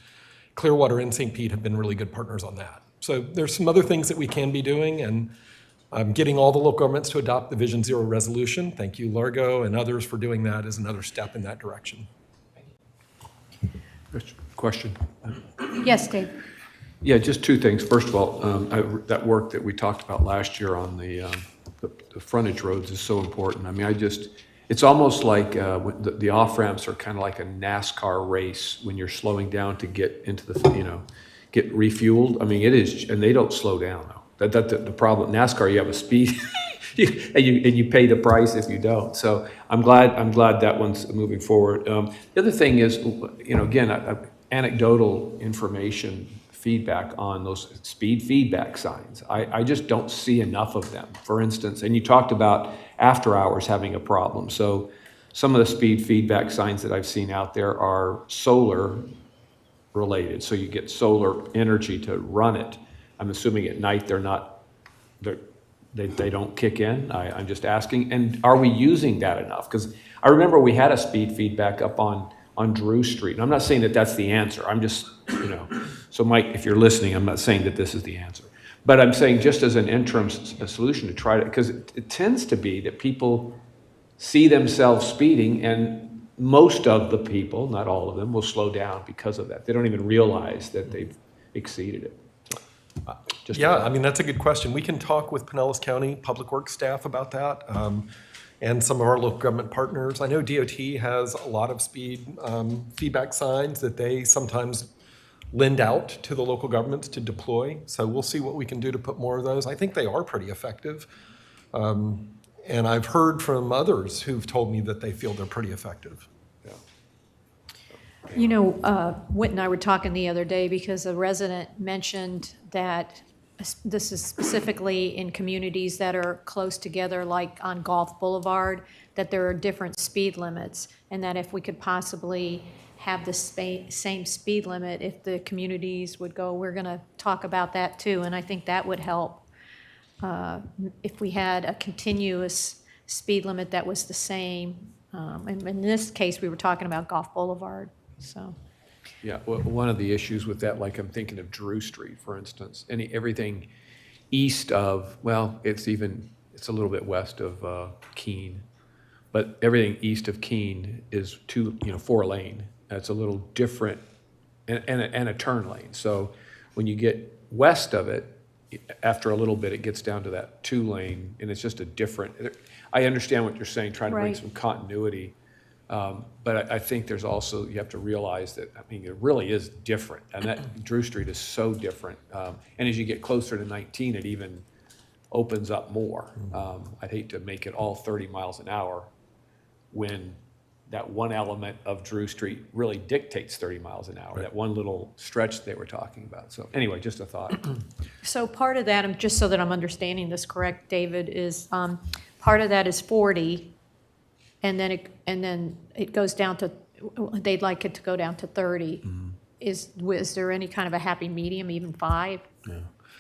Clearwater and St. Pete have been really good partners on that. So there's some other things that we can be doing, and getting all the local governments to adopt the Vision Zero resolution. Thank you, Largo, and others for doing that is another step in that direction. Question? Yes, Dave. Yeah, just two things. First of all, that work that we talked about last year on the frontage roads is so important. I mean, it's almost like the off-ramps are kind of like a NASCAR race when you're slowing down to get into get refueled. I mean, it is, and they don't slow down though. The problem, NASCAR, you have a speed, and you pay the price if you don't. So I'm glad that one's moving forward. The other thing is, again, anecdotal information feedback on those speed feedback signs. I just don't see enough of them. For instance, and you talked about after hours having a problem. So some of the speed feedback signs that I've seen out there are solar related. So you get solar energy to run it. I'm assuming at night they don't kick in. I'm just asking. And are we using that enough? Because I remember we had a speed feedback up on Drew Street. And I'm not saying that that's the answer. I'm just, so Mike, if you're listening, I'm not saying that this is the answer. But I'm saying just as an interim solution to try to, because it tends to be that people see themselves speeding, and most of the people, not all of them, will slow down because of that. They don't even realize that they've exceeded it. I mean, that's a good question. We can talk with Pinellas County Public Works staff about that, and some of our local government partners. I know DOT has a lot of speed feedback signs that they sometimes lend out to the local governments to deploy. So we'll see what we can do to put more of those. I think they are pretty effective. And I've heard from others who've told me that they feel they're pretty effective. You know, Whit and I were talking the other day because a resident mentioned that this is specifically in communities that are close together, like on Gulf Boulevard, that there are different speed limits, and that if we could possibly have the same speed limit, if the communities would go, we're going to talk about that too, and I think that would help. If we had a continuous speed limit that was the same, and in this case, we were talking about Gulf Boulevard, so. Yeah, well, one of the issues with that, like I'm thinking of Drew Street, for instance, everything east of, well, it's a little bit west of Keene, but everything east of Keene is 4 lane. That's a little different, and a turn lane. So when you get west of it, after a little bit, it gets down to that 2 lane, and it's just a different, I understand what you're saying, trying to bring some continuity. But I think there's also, you have to realize that, I mean, it really is different. And that Drew Street is so different. And as you get closer to 19, it even opens up more. I'd hate to make it all 30 miles an hour when that one element of Drew Street really dictates 30 miles an hour, that one little stretch they were talking about. So anyway, just a thought. So part of that, just so that I'm understanding this correct, David, is part of that is 40, and then it goes down to, they'd like it to go down to 30. Is there any kind of a happy medium, even 5? Yeah.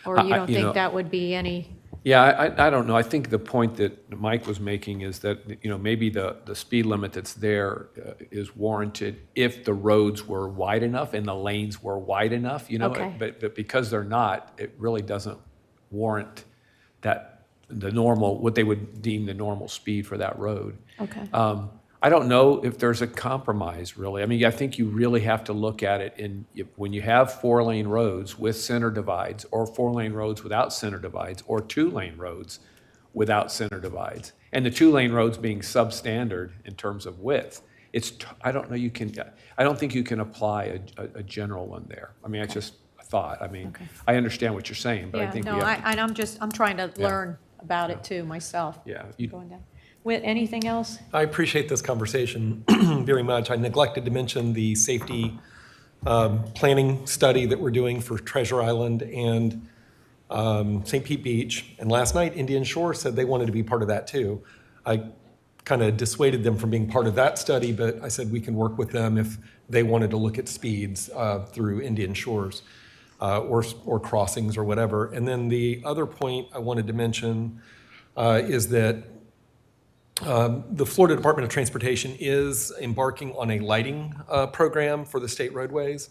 Or you don't think that would be any? Yeah, I don't know. I think the point that Mike was making is that, maybe the speed limit that's there is warranted if the roads were wide enough and the lanes were wide enough, Okay. But because they're not, it really doesn't warrant the normal, what they would deem the normal speed for that road. Okay. I don't know if there's a compromise, really. I mean, I think you really have to look at it when you have 4-lane roads with center divides, or 4-lane roads without center divides, or 2-lane roads without center divides, and the 2-lane roads being substandard in terms of width. I don't think you can apply a general one there. I mean, it's just a thought. I mean, I understand what you're saying, but I think we have to. I'm trying to learn about it too myself. Yeah. Going down. Whit, anything else? I appreciate this conversation very much. I neglected to mention the safety planning study that we're doing for Treasure Island and St. Pete Beach. And last night, Indian Shore said they wanted to be part of that too. I kind of dissuaded them from being part of that study, but I said we can work with them if they wanted to look at speeds through Indian Shores or crossings or whatever. And then the other point I wanted to mention is that the Florida Department of Transportation is embarking on a lighting program for the state roadways,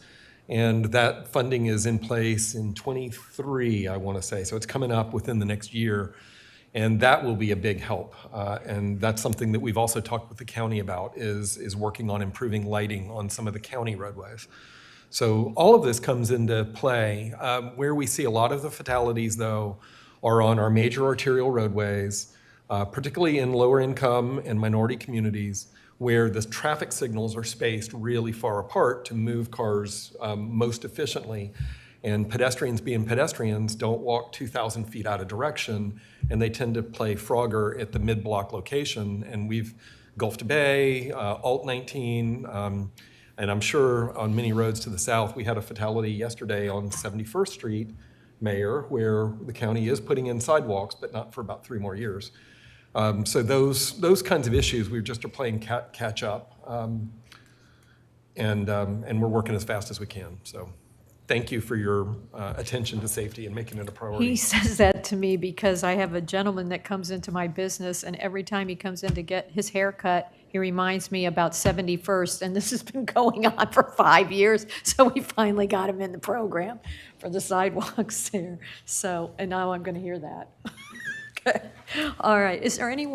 and that funding is in place in 23, I want to say. So it's coming up within the next year, and that will be a big help. And that's something that we've also talked with the county about, is working on improving lighting on some of the county roadways. So all of this comes into play. Where we see a lot of the fatalities, though, are on our major arterial roadways, particularly in lower income and minority communities, where the traffic signals are spaced really far apart to move cars most efficiently. And pedestrians being pedestrians don't walk 2,000 feet out of direction, and they tend to play Frogger at the mid-block location. And we've Gulf to Bay, Alt 19, and I'm sure on many roads to the south, we had a fatality yesterday on 71st Street, Mayor, where the county is putting in sidewalks, but not for about 3 more years. So those kinds of issues, we just are playing catch up, and we're working as fast as we can. So thank you for your attention to safety and making it a priority. He says that to me because I have a gentleman that comes into my business, and every time he comes in to get his hair cut, he reminds me about 71st, and this has been going on for 5 years, so we finally got him in the program for the sidewalks there. So, and now I'm going to hear that. Okay. All right. Is there any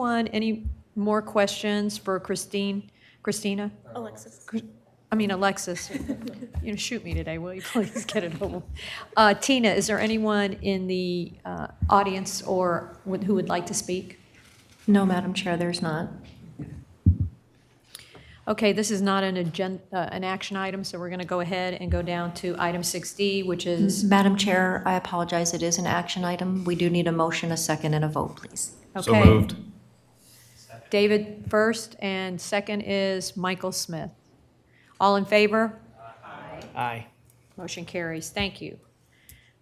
more questions for Christina? Alexis. Alexis. Shoot me today, will you? Please get it over. Tina, is there anyone in the audience or who would like to speak? No, Madam Chair, there's not. Okay, this is not an action item, so we're going to go ahead and go down to item 6D, which is... Madam Chair, I apologize, it is an action item. We do need a motion, a second, and a vote, please. Okay. So moved. David first, and second is Michael Smith. All in favor? Aye. Motion carries. Thank you.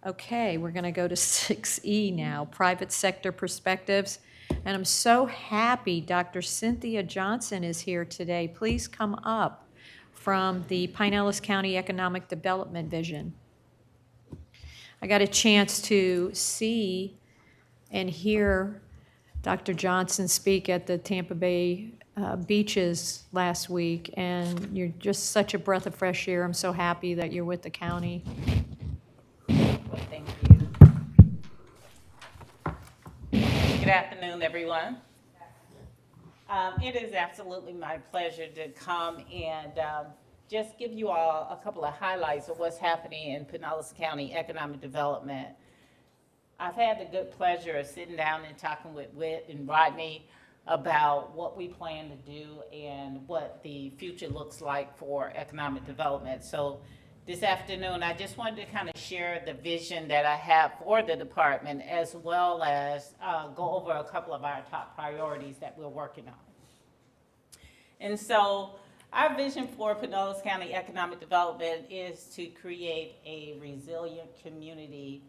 Okay, we're going to go to 6E now, private sector perspectives. And I'm so happy Dr. Cynthia Johnson is here today. Please come up from the Pinellas County Economic Development Vision. I got a chance to see and hear Dr. Johnson speak at the Tampa Bay beaches last week, and you're just such a breath of fresh air. I'm so happy that you're with the county. Well, thank you. Good afternoon, everyone. It is absolutely my pleasure to come and just give you all a couple of highlights of what's happening in Pinellas County economic development. I've had the good pleasure of sitting down and talking with Whit and Rodney about what we plan to do and what the future looks like for economic development. So this afternoon, I just wanted to kind of share the vision that I have for the department, as well as go over a couple of our top priorities that we're working on. And so our vision for Pinellas County economic development is to create a resilient community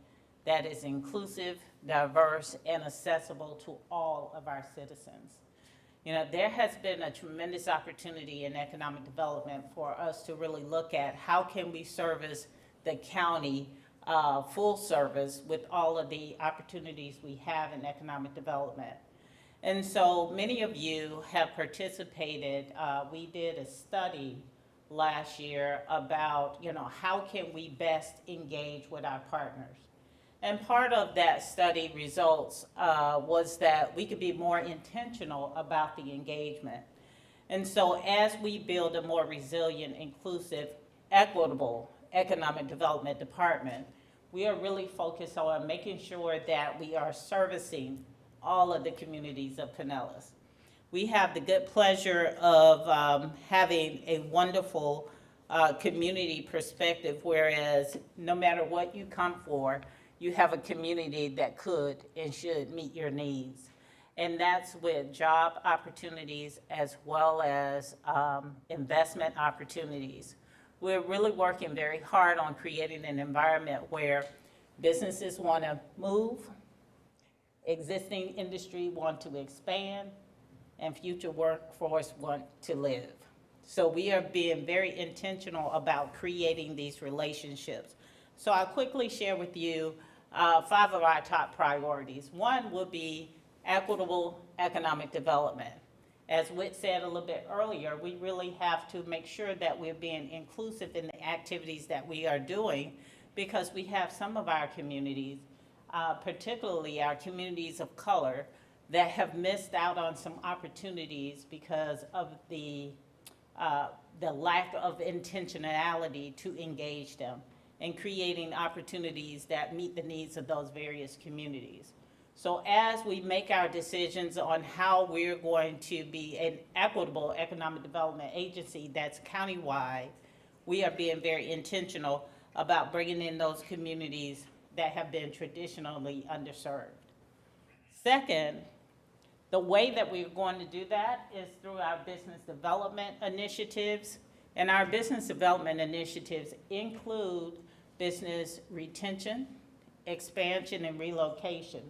that is inclusive, diverse, and accessible to all of our citizens. You know, there has been a tremendous opportunity in economic development for us to really look at how can we service the county full service with all of the opportunities we have in economic development. And so many of you have participated. We did a study last year about, you know, how can we best engage with our partners. And part of that study results was that we could be more intentional about the engagement. And so as we build a more resilient, inclusive, equitable economic development department, we are really focused on making sure that we are servicing all of the communities of Pinellas. We have the good pleasure of having a wonderful community perspective, whereas no matter what you come for, you have a community that could and should meet your needs. And that's with job opportunities as well as investment opportunities. We're really working very hard on creating an environment where businesses want to move, existing industry want to expand, and future workforce want to live. So we are being very intentional about creating these relationships. So I'll quickly share with you 5 of our top priorities. One will be equitable economic development. As Whit said a little bit earlier, we really have to make sure that we're being inclusive in the activities that we are doing, because we have some of our communities, particularly our communities of color, that have missed out on some opportunities because of the lack of intentionality to engage them and creating opportunities that meet the needs of those various communities. So as we make our decisions on how we're going to be an equitable economic development agency that's countywide, we are being very intentional about bringing in those communities that have been traditionally underserved. Second, the way that we're going to do that is through our business development initiatives. And our business development initiatives include business retention, expansion, and relocation.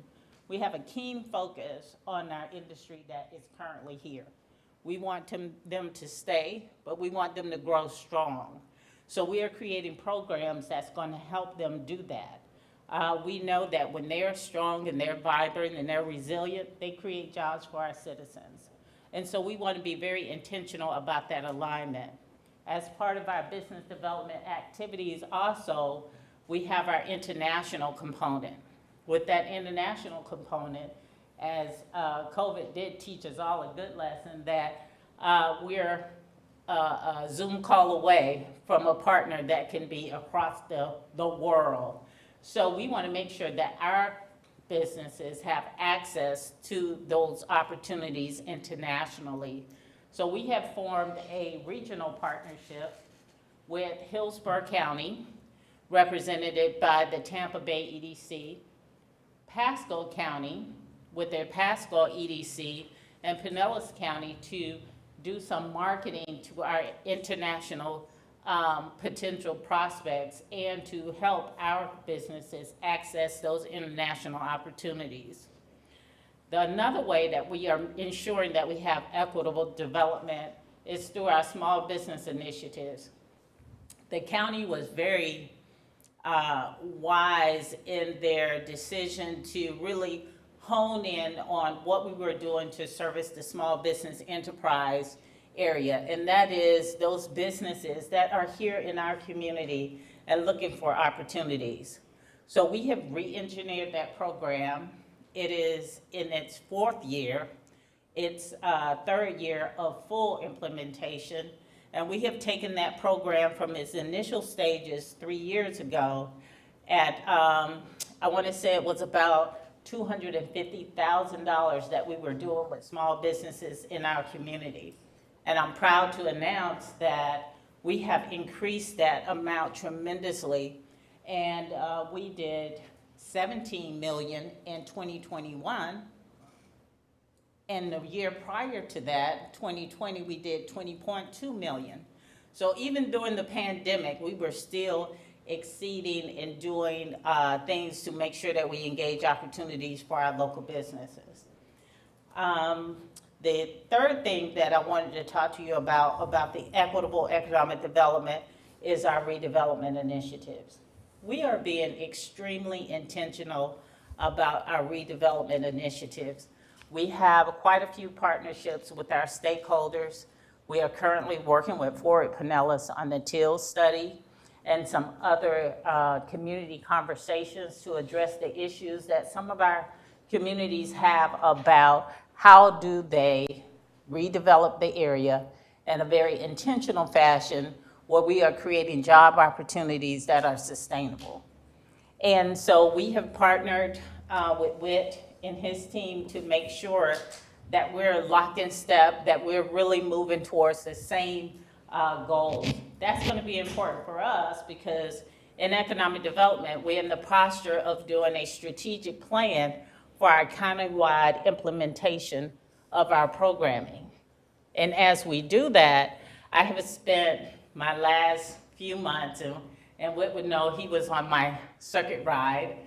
We have a keen focus on our industry that is currently here. We want them to stay, but we want them to grow strong. So we are creating programs that's going to help them do that. We know that when they're strong and they're vibrant and they're resilient, they create jobs for our citizens. And so we want to be very intentional about that alignment. As part of our business development activities also, we have our international component. With that international component, as COVID did teach us all a good lesson, that we're a Zoom call away from a partner that can be across the world. So we want to make sure that our businesses have access to those opportunities internationally. So we have formed a regional partnership with Hillsborough County, represented by the Tampa Bay EDC, Pasco County with their Pasco EDC, and Pinellas County to do some marketing to our international potential prospects and to help our businesses access those international opportunities. Another way that we are ensuring that we have equitable development is through our small business initiatives. The county was very wise in their decision to really hone in on what we were doing to service the small business enterprise area, and that is those businesses that are here in our community and looking for opportunities. So we have re-engineered that program. It is in its 4th year. It's 3rd year of full implementation. And we have taken that program from its initial stages 3 years ago at, I want to say it was about $250,000 that we were doing with small businesses in our community. And I'm proud to announce that we have increased that amount tremendously. And we did $17 million in 2021. And the year prior to that, 2020, we did 20.2 million. So even during the pandemic, we were still exceeding and doing things to make sure that we engage opportunities for our local businesses. The third thing that I wanted to talk to you about the equitable economic development, is our redevelopment initiatives. We are being extremely intentional about our redevelopment initiatives. We have quite a few partnerships with our stakeholders. We are currently working with Forward Pinellas on the TIL study and some other community conversations to address the issues that some of our communities have about how do they redevelop the area in a very intentional fashion where we are creating job opportunities that are sustainable. And so we have partnered with Whit and his team to make sure that we're locked in step, that we're really moving towards the same goals. That's going to be important for us because in economic development, we're in the posture of doing a strategic plan for our countywide implementation of our programming. And as we do that, I have spent my last few months, and Whit would know he was on my circuit ride,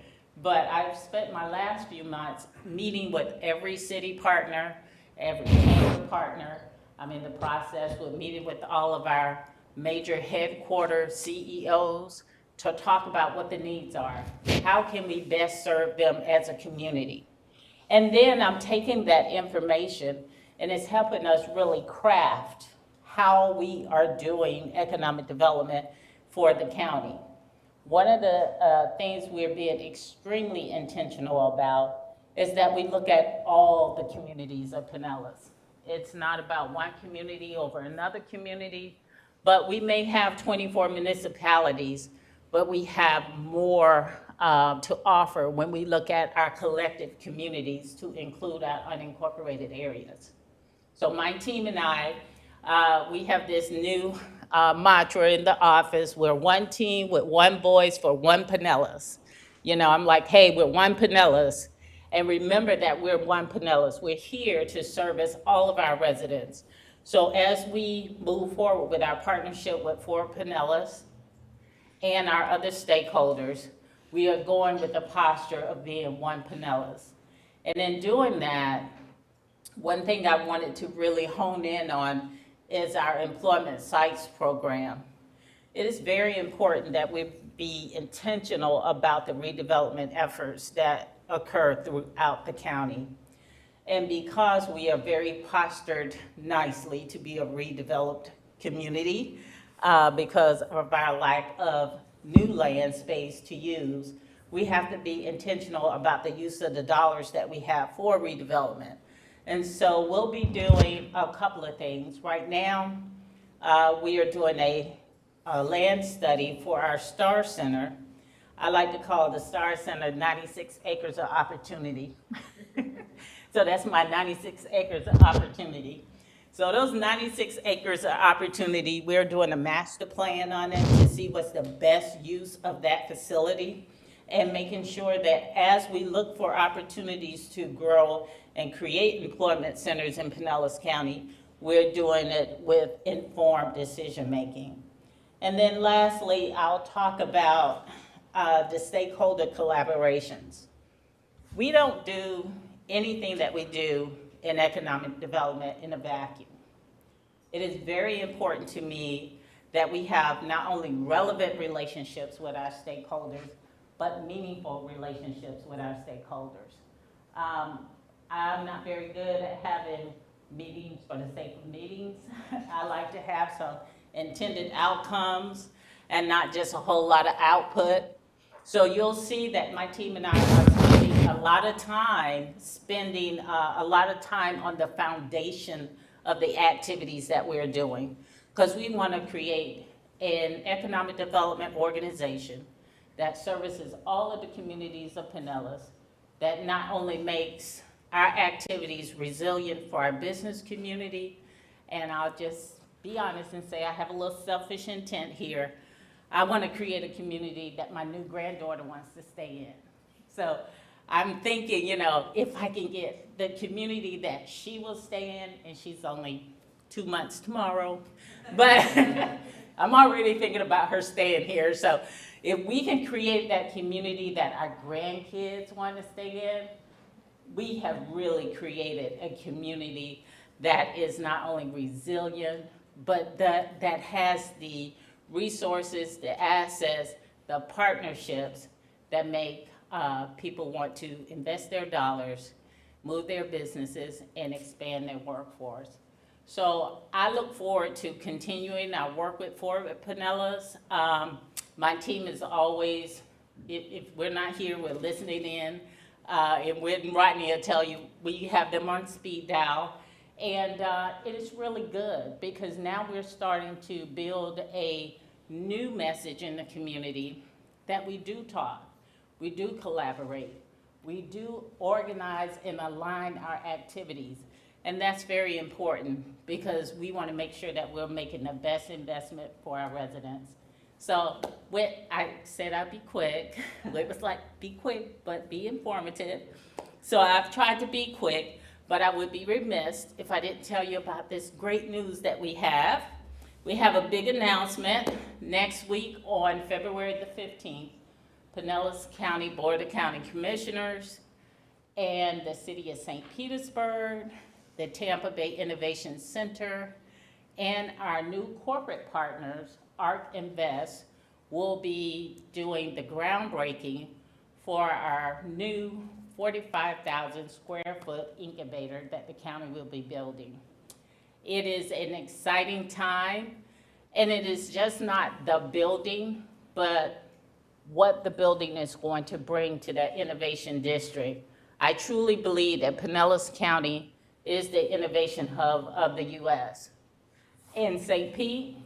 but I've spent my last few months meeting with every city partner, every chamber partner. I'm in the process with meeting with all of our major headquarter CEOs to talk about what the needs are. How can we best serve them as a community? And then I'm taking that information and it's helping us really craft how we are doing economic development for the county. One of the things we're being extremely intentional about is that we look at all the communities of Pinellas. It's not about one community over another community, but we may have 24 municipalities, but we have more to offer when we look at our collective communities to include our unincorporated areas. So my team and I, we have this new mantra in the office. We're one team with one voice for one Pinellas. You know, I'm like, hey, we're one Pinellas. And remember that we're one Pinellas. We're here to service all of our residents. So as we move forward with our partnership with Forward Pinellas and our other stakeholders, we are going with the posture of being one Pinellas. And in doing that, one thing I wanted to really hone in on is our employment sites program. It is very important that we be intentional about the redevelopment efforts that occur throughout the county. And because we are very postured nicely to be a redeveloped community, because of our lack of new land space to use, we have to be intentional about the use of the dollars that we have for redevelopment. And so we'll be doing a couple of things. Right now, we are doing a land study for our STAR Center. I like to call the STAR Center 96 acres of opportunity. So that's my 96 acres of opportunity. So those 96 acres of opportunity, we're doing a master plan on it to see what's the best use of that facility and making sure that as we look for opportunities to grow and create employment centers in Pinellas County, we're doing it with informed decision-making. And then lastly, I'll talk about the stakeholder collaborations. We don't do anything that we do in economic development in a vacuum. It is very important to me that we have not only relevant relationships with our stakeholders, but meaningful relationships with our stakeholders. I'm not very good at having meetings for the sake of meetings. I like to have some intended outcomes and not just a whole lot of output. So you'll see that my team and I are spending a lot of time on the foundation of the activities that we're doing, because we want to create an economic development organization that services all of the communities of Pinellas, that not only makes our activities resilient for our business community, and I'll just be honest and say I have a little selfish intent here. I want to create a community that my new granddaughter wants to stay in. So I'm thinking, if I can get the community that she will stay in, and she's only 2 months tomorrow, but I'm already thinking about her staying here. So if we can create that community that our grandkids want to stay in, we have really created a community that is not only resilient, but that has the resources, the assets, the partnerships that make people want to invest their dollars, move their businesses, and expand their workforce. So I look forward to continuing our work with Pinellas. My team is always, if we're not here, we're listening in. And when Rodney will tell you, we have them on speed dial. And it is really good because now we're starting to build a new message in the community that we do talk, we do collaborate, we do organize and align our activities. And that's very important because we want to make sure that we're making the best investment for our residents. So I said I'd be quick. It was like, be quick, but be informative. So I've tried to be quick, but I would be remiss if I didn't tell you about this great news that we have. We have a big announcement next week on February the 15th. Pinellas County Board of County Commissioners and the City of St. Petersburg, the Tampa Bay Innovation Center, and our new corporate partners, ARC Invest, will be doing the groundbreaking for our new 45,000 square foot incubator that the county will be building. It is an exciting time, and it is just not the building, but what the building is going to bring to the innovation district. I truly believe that Pinellas County is the innovation hub of the U.S. And St. Pete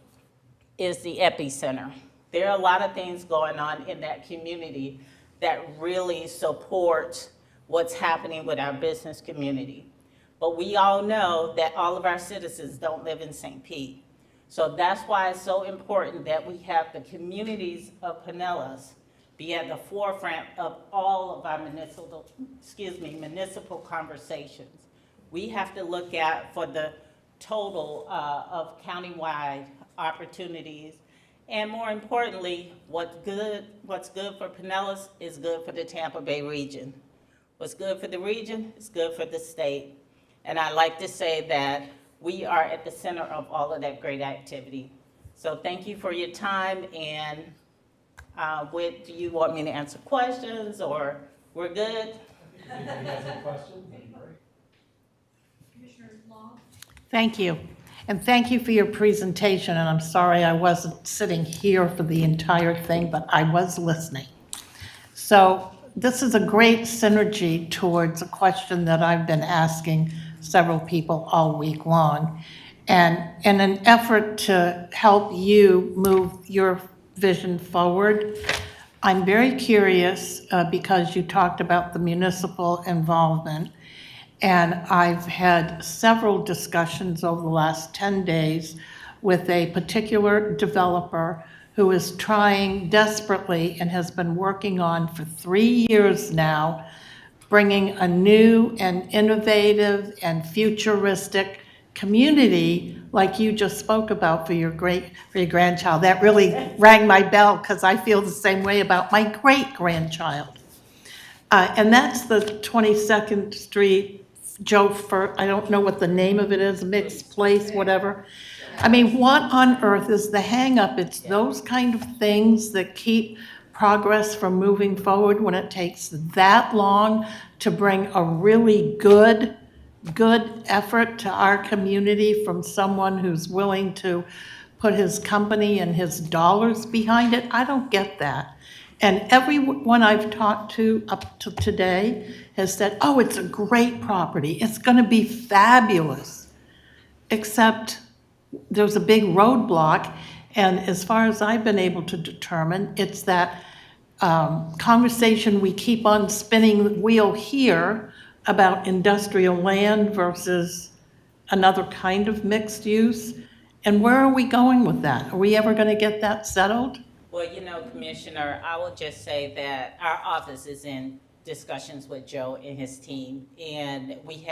is the epicenter. There are a lot of things going on in that community that really supports what's happening with our business community. But we all know that all of our citizens don't live in St. Pete. So that's why it's so important that we have the communities of Pinellas be at the forefront of all of our municipal conversations. We have to look at for the total of countywide opportunities, and more importantly, what's good for Pinellas is good for the Tampa Bay region. What's good for the region is good for the state. And I like to say that we are at the center of all of that great activity. So thank you for your time, and do you want me to answer questions, or we're good? Thank you. And thank you for your presentation. And I'm sorry I wasn't sitting here for the entire thing, but I was listening. So this is a great synergy towards a question that I've been asking several people all week long. And in an effort to help you move your vision forward, I'm very curious because you talked about the municipal involvement. And I've had several discussions over the last 10 days with a particular developer who is trying desperately and has been working on for 3 years now, bringing a new and innovative and futuristic community like you just spoke about for your grandchild. That really rang my bell because I feel the same way about my great-grandchild. And that's the 22nd Street I don't know what the name of it is, mixed place, whatever. I mean, what on earth is the hang-up? It's those kind of things that keep progress from moving forward when it takes that long to bring a really good effort to our community from someone who's willing to put his company and his dollars behind it. I don't get that. And everyone I've talked to up to today has said, oh, it's a great property. It's going to be fabulous. Except there's a big roadblock. And as far as I've been able to determine, it's that conversation we keep on spinning the wheel here about industrial land versus another kind of mixed use. And where are we going with that? Are we ever going to get that settled? Well, Commissioner, I will just say that our office is in discussions with Joe and his team, and we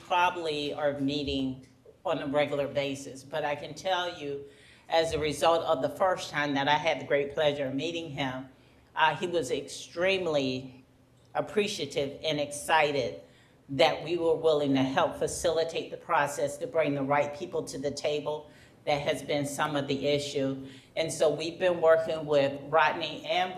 probably are meeting on a regular basis. But I can tell you, as a result of the first time that I had the great pleasure of meeting him, he was extremely appreciative and excited that we were willing to help facilitate the process to bring the right people to the table. That has been some of the issue. And so we've been working with Rodney and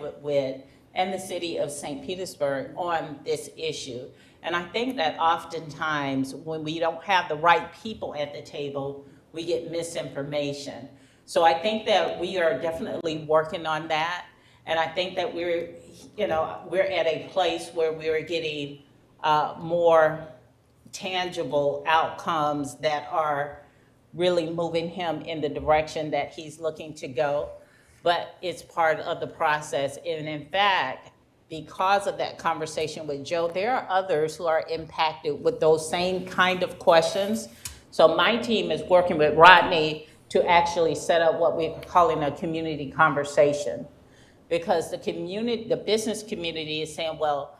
and the city of St. Petersburg on this issue. And I think that oftentimes when we don't have the right people at the table, we get misinformation. So I think that we are definitely working on that. And I think that we're at a place where we're getting more tangible outcomes that are really moving him in the direction that he's looking to go. But it's part of the process. And in fact, because of that conversation with Joe, there are others who are impacted with those same kind of questions. So my team is working with Rodney to actually set up what we're calling a community conversation. Because the business community is saying, well,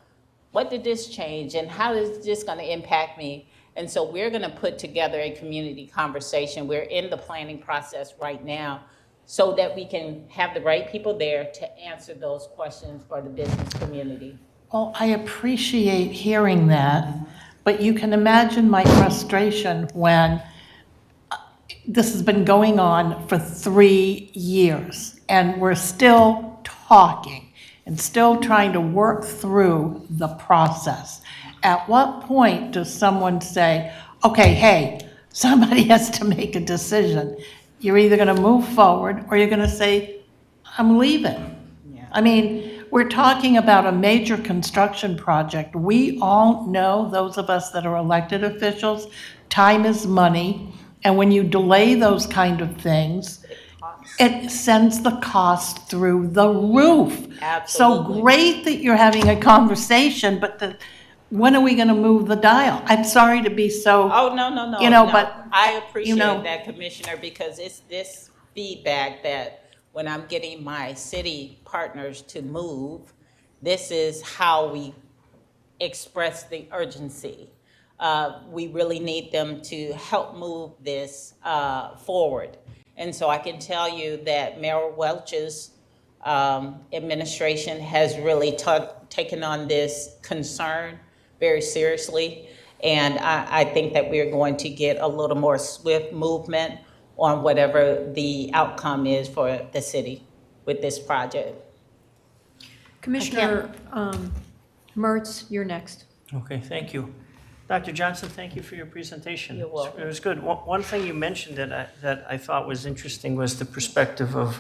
what did this change and how is this gonna impact me? And so we're gonna put together a community conversation. We're in the planning process right now so that we can have the right people there to answer those questions for the business community. Well, I appreciate hearing that, but you can imagine my frustration when this has been going on for 3 years and we're still talking and still trying to work through the process. At what point does someone say, okay, hey, somebody has to make a decision. You're either gonna move forward or you're gonna say, I'm leaving. Yeah. I mean, we're talking about a major construction project. We all know, those of us that are elected officials, time is money. And when you delay those kind of things, it sends the cost through the roof. Absolutely. So great that you're having a conversation, but when are we gonna move the dial? I'm sorry to be so. Oh, no. But I appreciate that, Commissioner, because it's this feedback that when I'm getting my city partners to move, this is how we express the urgency. We really need them to help move this forward. And so I can tell you that Mayor Welch's administration has really taken on this concern very seriously. And I think that we're going to get a little more swift movement on whatever the outcome is for the city with this project. Commissioner Mertz, you're next. Okay, thank you. Dr. Johnson, thank you for your presentation. You're welcome. It was good. One thing you mentioned that I thought was interesting was the perspective of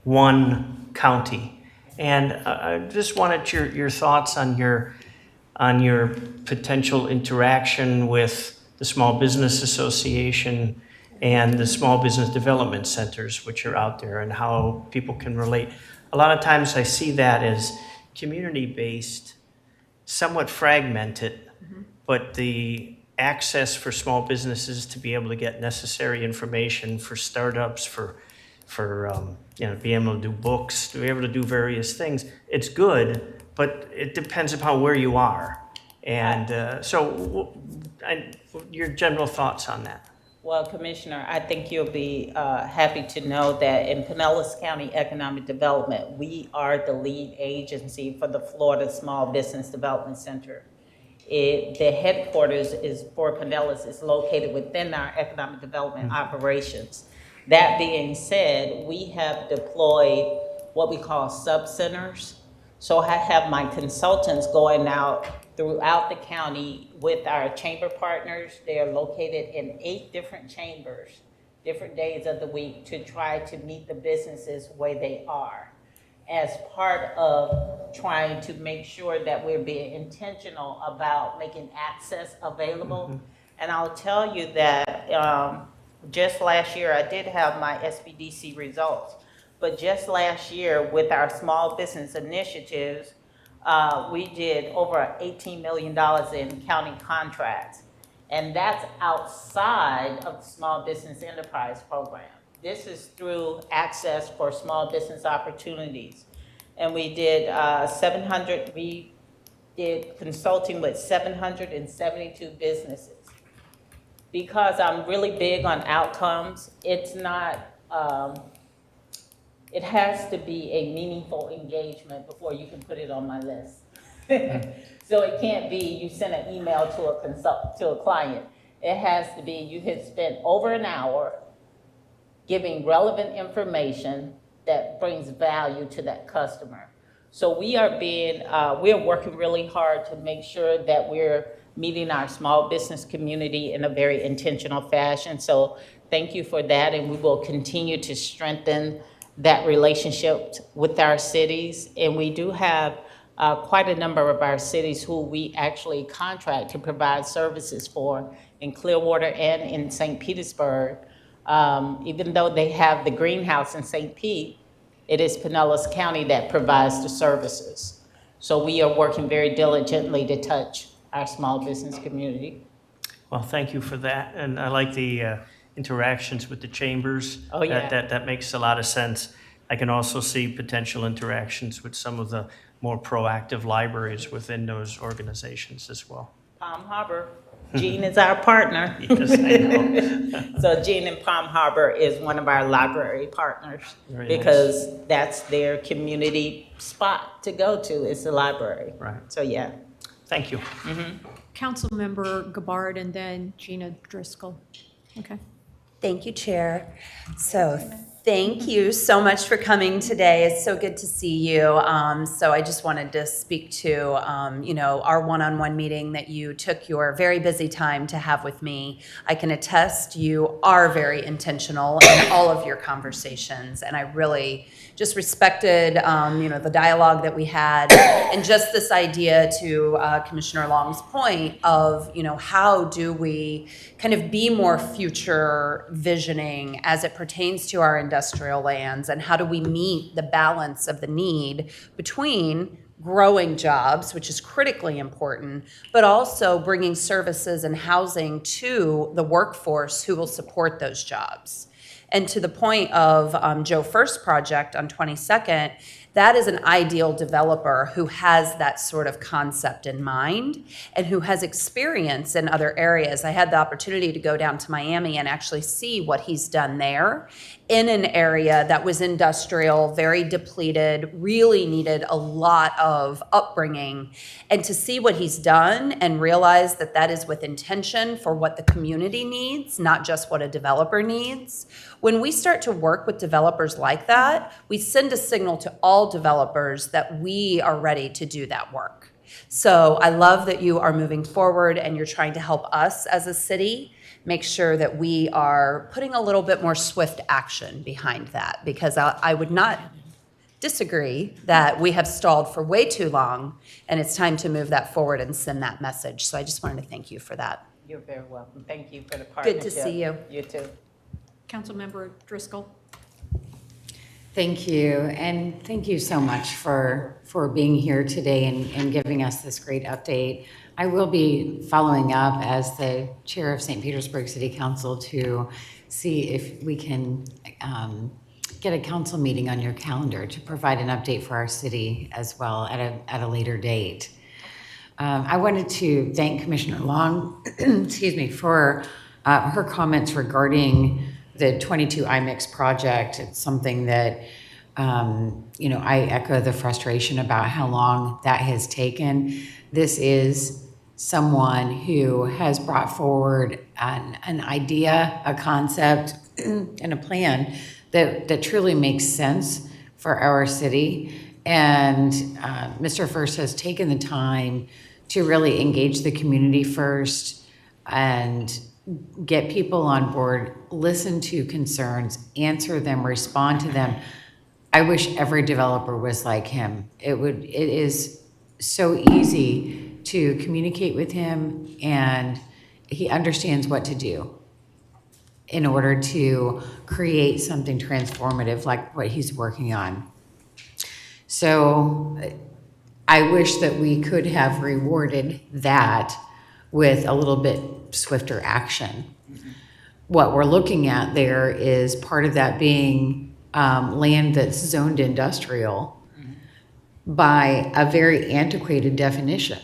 one county. And I just wanted your thoughts on your potential interaction with the Small Business Association and the Small Business Development Centers, which are out there, and how people can relate. A lot of times I see that as community-based, somewhat fragmented, but the access for small businesses to be able to get necessary information for startups, for being able to do books, to be able to do various things, it's good, but it depends upon where you are. And your general thoughts on that? Well, Commissioner, I think you'll be happy to know that in Pinellas County Economic Development, we are the lead agency for the Florida Small Business Development Center. The headquarters for Pinellas is located within our economic development operations. That being said, we have deployed what we call sub-centers. So I have my consultants going out throughout the county with our chamber partners. They are located in 8 different chambers, different days of the week, to try to meet the businesses where they are, as part of trying to make sure that we're being intentional about making access available. And I'll tell you that just last year, I did have my SBDC results, but just last year with our small business initiatives, we did over $18 million in county contracts. And that's outside of the Small Business Enterprise Program. This is through access for small business opportunities. and we did 700, we did consulting with 772 businesses. Because I'm really big on outcomes, it's not, it has to be a meaningful engagement before you can put it on my list. So it can't be you send an email to a client. It has to be you had spent over an hour giving relevant information that brings value to that customer. So we're working really hard to make sure that we're meeting our small business community in a very intentional fashion. So thank you for that, and we will continue to strengthen that relationship with our cities. And we do have quite a number of our cities who we actually contract to provide services for in Clearwater and in St. Petersburg. Even though they have the greenhouse in St. Pete, it is Pinellas County that provides the services. So we are working very diligently to touch our small business community. Well, thank you for that. And I like the interactions with the chambers. Oh, yeah. That makes a lot of sense. I can also see potential interactions with some of the more proactive libraries within those organizations as well. Palm Harbor, Gene is our partner. Yes, I know. So Gene in Palm Harbor is one of our library partners. Very because that's their community spot to go to, is the library. Right. So yeah. Thank you. Councilmember Gabbard and then Gina Driscoll. Okay. Thank you, Chair. So thank you so much for coming today. It's so good to see you. So I just wanted to speak to, our one-on-one meeting that you took your very busy time to have with me. I can attest you are very intentional in all of your conversations, and I really just respected, the dialogue that we had, and just this idea to Commissioner Long's point of, how do we kind of be more future visioning as it pertains to our industrial lands, and how do we meet the balance of the need between growing jobs, which is critically important, but also bringing services and housing to the workforce who will support those jobs. And to the point of Joe First Project on 22nd, that is an ideal developer who has that sort of concept in mind and who has experience in other areas. I had the opportunity to go down to Miami and actually see what he's done there in an area that was industrial, very depleted, really needed a lot of upbringing. And to see what he's done and realize that that is with intention for what the community needs, not just what a developer needs. When we start to work with developers like that, we send a signal to all developers that we are ready to do that work. So I love that you are moving forward and you're trying to help us as a city make sure that we are putting a little bit more swift action behind that, because I would not disagree that we have stalled for way too long and it's time to move that forward and send that message. So I just wanted to thank you for that. You're very welcome. Thank you for the partnership. Good to see you. You too. Councilmember Driscoll. Thank you, and thank you so much for being here today and giving us this great update. I will be following up as the chair of St. Petersburg City Council to see if we can get a council meeting on your calendar to provide an update for our city as well at a later date. I wanted to thank Commissioner Long, excuse me, for her comments regarding the 22 IMIX project. It's something that, I echo the frustration about how long that has taken. This is someone who has brought forward an idea, a concept, and a plan that truly makes sense for our city. And Mr. First has taken the time to really engage the community first and get people on board, listen to concerns, answer them, respond to them. I wish every developer was like him. It is so easy to communicate with him, and he understands what to do in order to create something transformative like what he's working on. So I wish that we could have rewarded that with a little bit swifter action. What we're looking at there is part of that being land that's zoned industrial. by a very antiquated definition.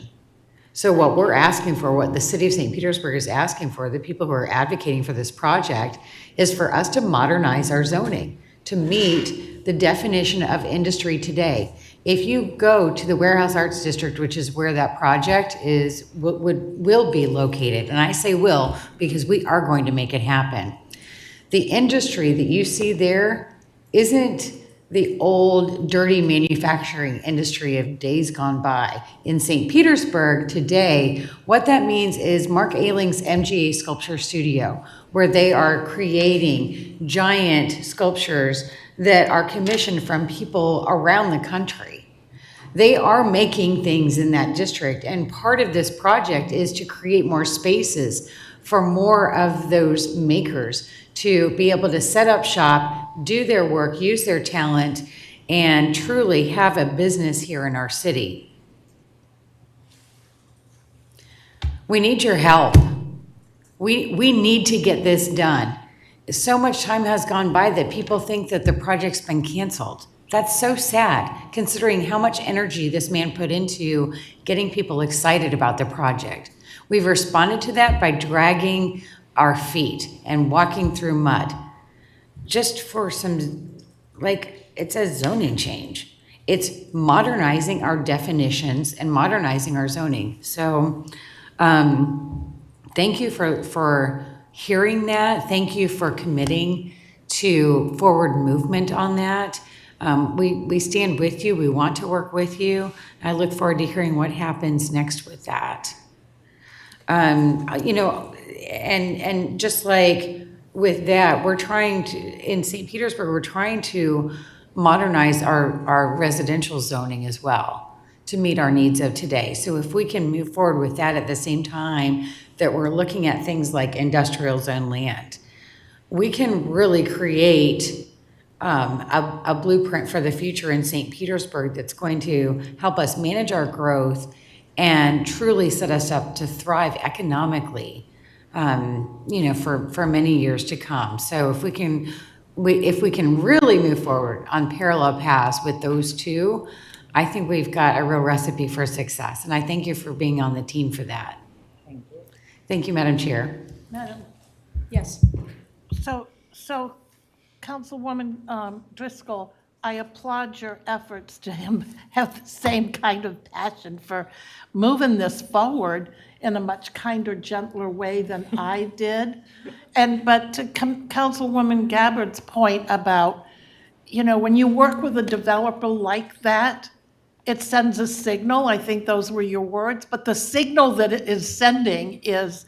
So what we're asking for, what the city of St. Petersburg is asking for, the people who are advocating for this project, is for us to modernize our zoning to meet the definition of industry today. If you go to the Warehouse Arts District, which is where that project will be located, and I say will because we are going to make it happen. The industry that you see there isn't the old dirty manufacturing industry of days gone by. In St. Petersburg today, what that means is Mark Ailing's MGA Sculpture Studio, where they are creating giant sculptures that are commissioned from people around the country. They are making things in that district, and part of this project is to create more spaces for more of those makers to be able to set up shop, do their work, use their talent, and truly have a business here in our city. We need your help. We need to get this done. So much time has gone by that people think that the project's been canceled. That's so sad, considering how much energy this man put into getting people excited about the project. We've responded to that by dragging our feet and walking through mud just for some, like, it's a zoning change. It's modernizing our definitions and modernizing our zoning. So thank you for hearing that. Thank you for committing to forward movement on that. We stand with you. We want to work with you. I look forward to hearing what happens next with that. You know, and just like with that, we're trying to, in St. Petersburg, we're trying to modernize our residential zoning as well to meet our needs of today. So if we can move forward with that at the same time that we're looking at things like industrial zone land, we can really create a blueprint for the future in St. Petersburg that's going to help us manage our growth and truly set us up to thrive economically, you know, for many years to come. So if we can really move forward on parallel paths with those two, I think we've got a real recipe for success. And I thank you for being on the team for that. Thank you. Thank you, Madam Chair. Madam, Yes. so Councilwoman Driscoll, I applaud your efforts to have the same kind of passion for moving this forward in a much kinder, gentler way than I did. But to Councilwoman Gabbard's point about, you know, when you work with a developer like that, it sends a signal. I think those were your words. But the signal that it is sending is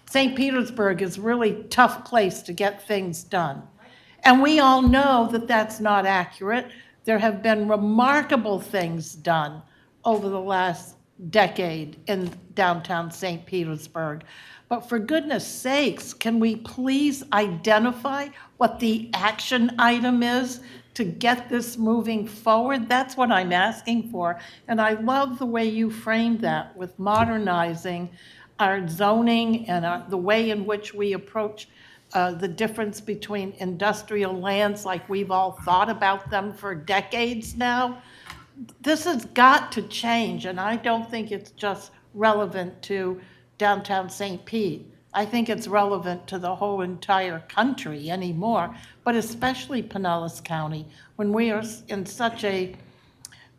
St. Petersburg is a really tough place to get things done. And we all know that that's not accurate. There have been remarkable things done over the last decade in downtown St. Petersburg. But for goodness sakes, can we please identify what the action item is to get this moving forward? That's what I'm asking for. And I love the way you framed that with modernizing our zoning and the way in which we approach the difference between industrial lands, like we've all thought about them for decades now. This has got to change, and I don't think it's just relevant to downtown St. Pete. I think it's relevant to the whole entire country anymore, but especially Pinellas County, when we are in such a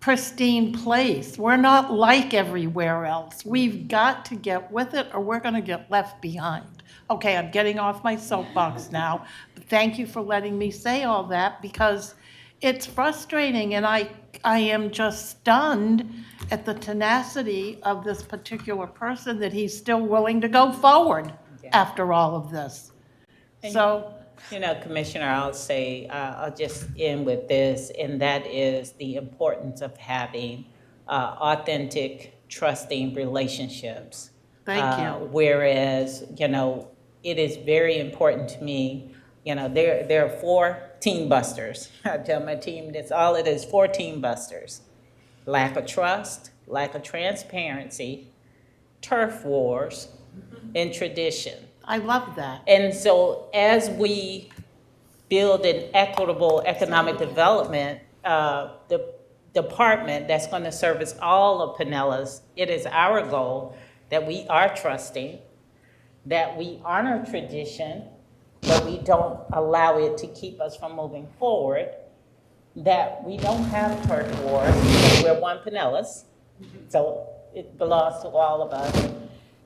pristine place. We're not like everywhere else. We've got to get with it, or we're going to get left behind. Okay, I'm getting off my soapbox now, but thank you for letting me say all that, because it's frustrating, and I am just stunned at the tenacity of this particular person that he's still willing to go forward after all of this. And, so, you know, Commissioner, I'll say, I'll just end with this, and that is the importance of having authentic, trusting relationships. Thank you. Whereas, you know, it is very important to me, you know, there are 4 team busters. I tell my team that's all it is, 4 team busters. Lack of trust, lack of transparency, turf wars, and tradition. I love that. And so as we build an equitable economic development, department that's going to service all of Pinellas, it is our goal that we are trusting, that we honor tradition, but we don't allow it to keep us from moving forward, that we don't have turf wars, because we're one Pinellas, so it belongs to all of us,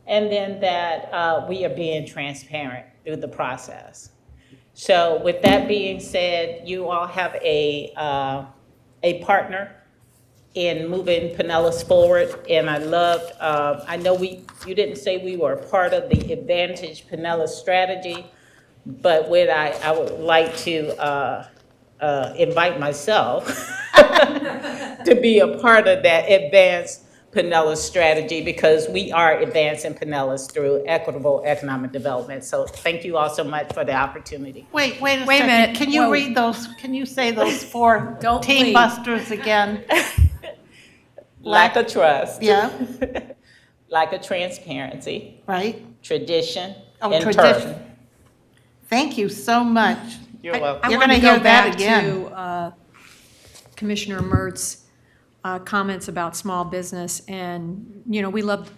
and then that we are being transparent through the process. So with that being said, you all have a partner in moving Pinellas forward, and I loved, I know you didn't say we were a part of the Advantage Pinellas strategy, but what I would like to invite myself to be a part of that Advanced Pinellas strategy, because we are advancing Pinellas through equitable economic development. So thank you all so much for the opportunity. Wait a Wait a second. minute. Can you Whoa. read those, can you say those four Don't team leave. busters again? Lack of trust. Yeah. Lack of transparency. Right. Tradition. Oh, and tradition. turf. Thank you so much. You're welcome. I You're want to gonna go hear that back again. to Commissioner Mertz's comments about small business, and we love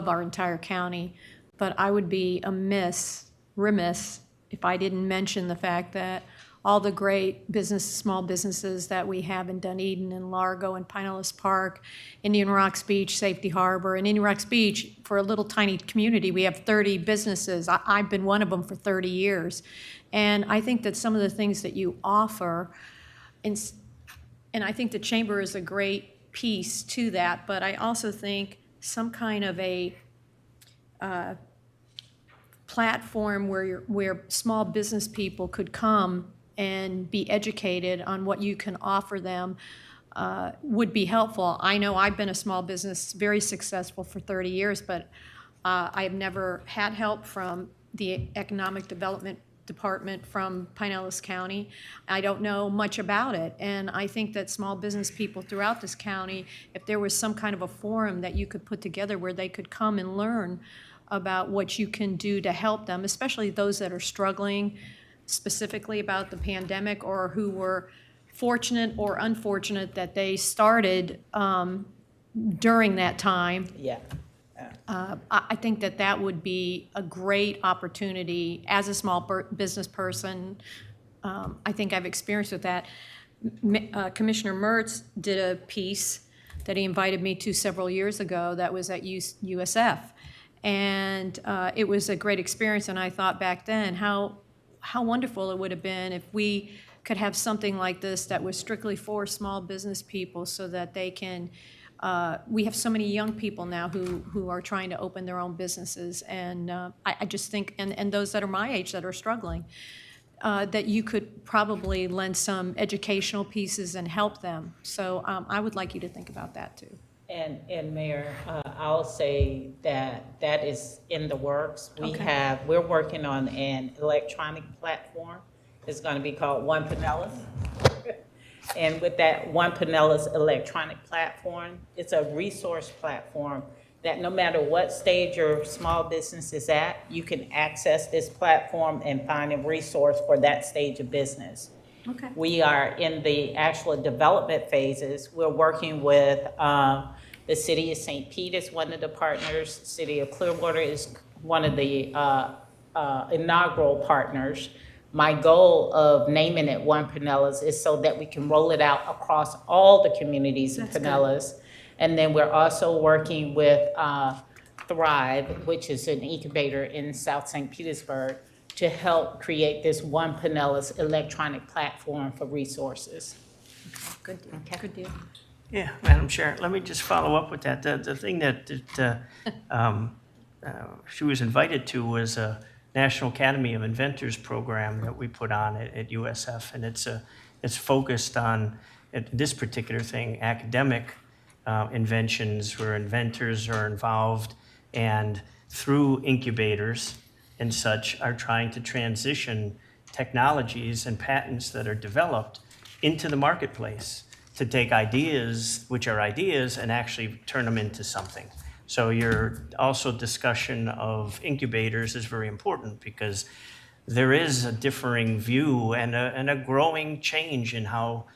our entire county, but I would be remiss if I didn't mention the fact that all the great small businesses that we have in Dunedin and Largo and Pinellas Park, Indian Rocks Beach, Safety Harbor, and Indian Rocks Beach, for a little tiny community, we have 30 businesses. I've been one of them for 30 years. And I think that some of the things that you offer, and I think the Chamber is a great piece to that, but I also think some kind of a platform where small business people could come and be educated on what you can offer them would be helpful. I know I've been a small business, very successful for 30 years, but I have never had help from the Economic Development Department from Pinellas County. I don't know much about it, and I think that small business people throughout this county, if there was some kind of a forum that you could put together where they could come and learn about what you can do to help them, especially those that are struggling specifically about the pandemic, or who were fortunate or unfortunate that they started during that time. Yeah. I think that would be a great opportunity as a small business person. I think I've experienced with that. Commissioner Mertz did a piece that he invited me to several years ago that was at USF. And it was a great experience, and I thought back then how wonderful it would have been if we could have something like this that was strictly for small business people, so that they can, we have so many young people now who are trying to open their own businesses, and I just think, and those that are my age that are struggling, that you could probably lend some educational pieces and help them. So I would like you to think about that too. And Mayor, I'll say that is in the works. Okay. We're working on an electronic platform. It's going to be called One Pinellas. And with that One Pinellas electronic platform, it's a resource platform that no matter what stage your small business is at, you can access this platform and find a resource for that stage of business. Okay. We are in the actual development phases. We're working with the City of St. Pete is one of the partners. The City of Clearwater is one of the inaugural partners. My goal of naming it One Pinellas is so that we can roll it out across all the communities in Pinellas. And then we're also working with Thrive, which is an incubator in South St. Petersburg, to help create this One Pinellas electronic platform for resources. Good deal. Okay. Good deal. Yeah, Madam Chair, let me just follow up with that. The thing that she was invited to was a National Academy of Inventors program that we put on at USF, and it's focused on this particular thing, academic inventions where inventors are involved, and through incubators and such are trying to transition technologies and patents that are developed into the marketplace to take ideas, which are ideas, and actually turn them into something. So your also discussion of incubators is very important, because there is a differing view and a growing change in how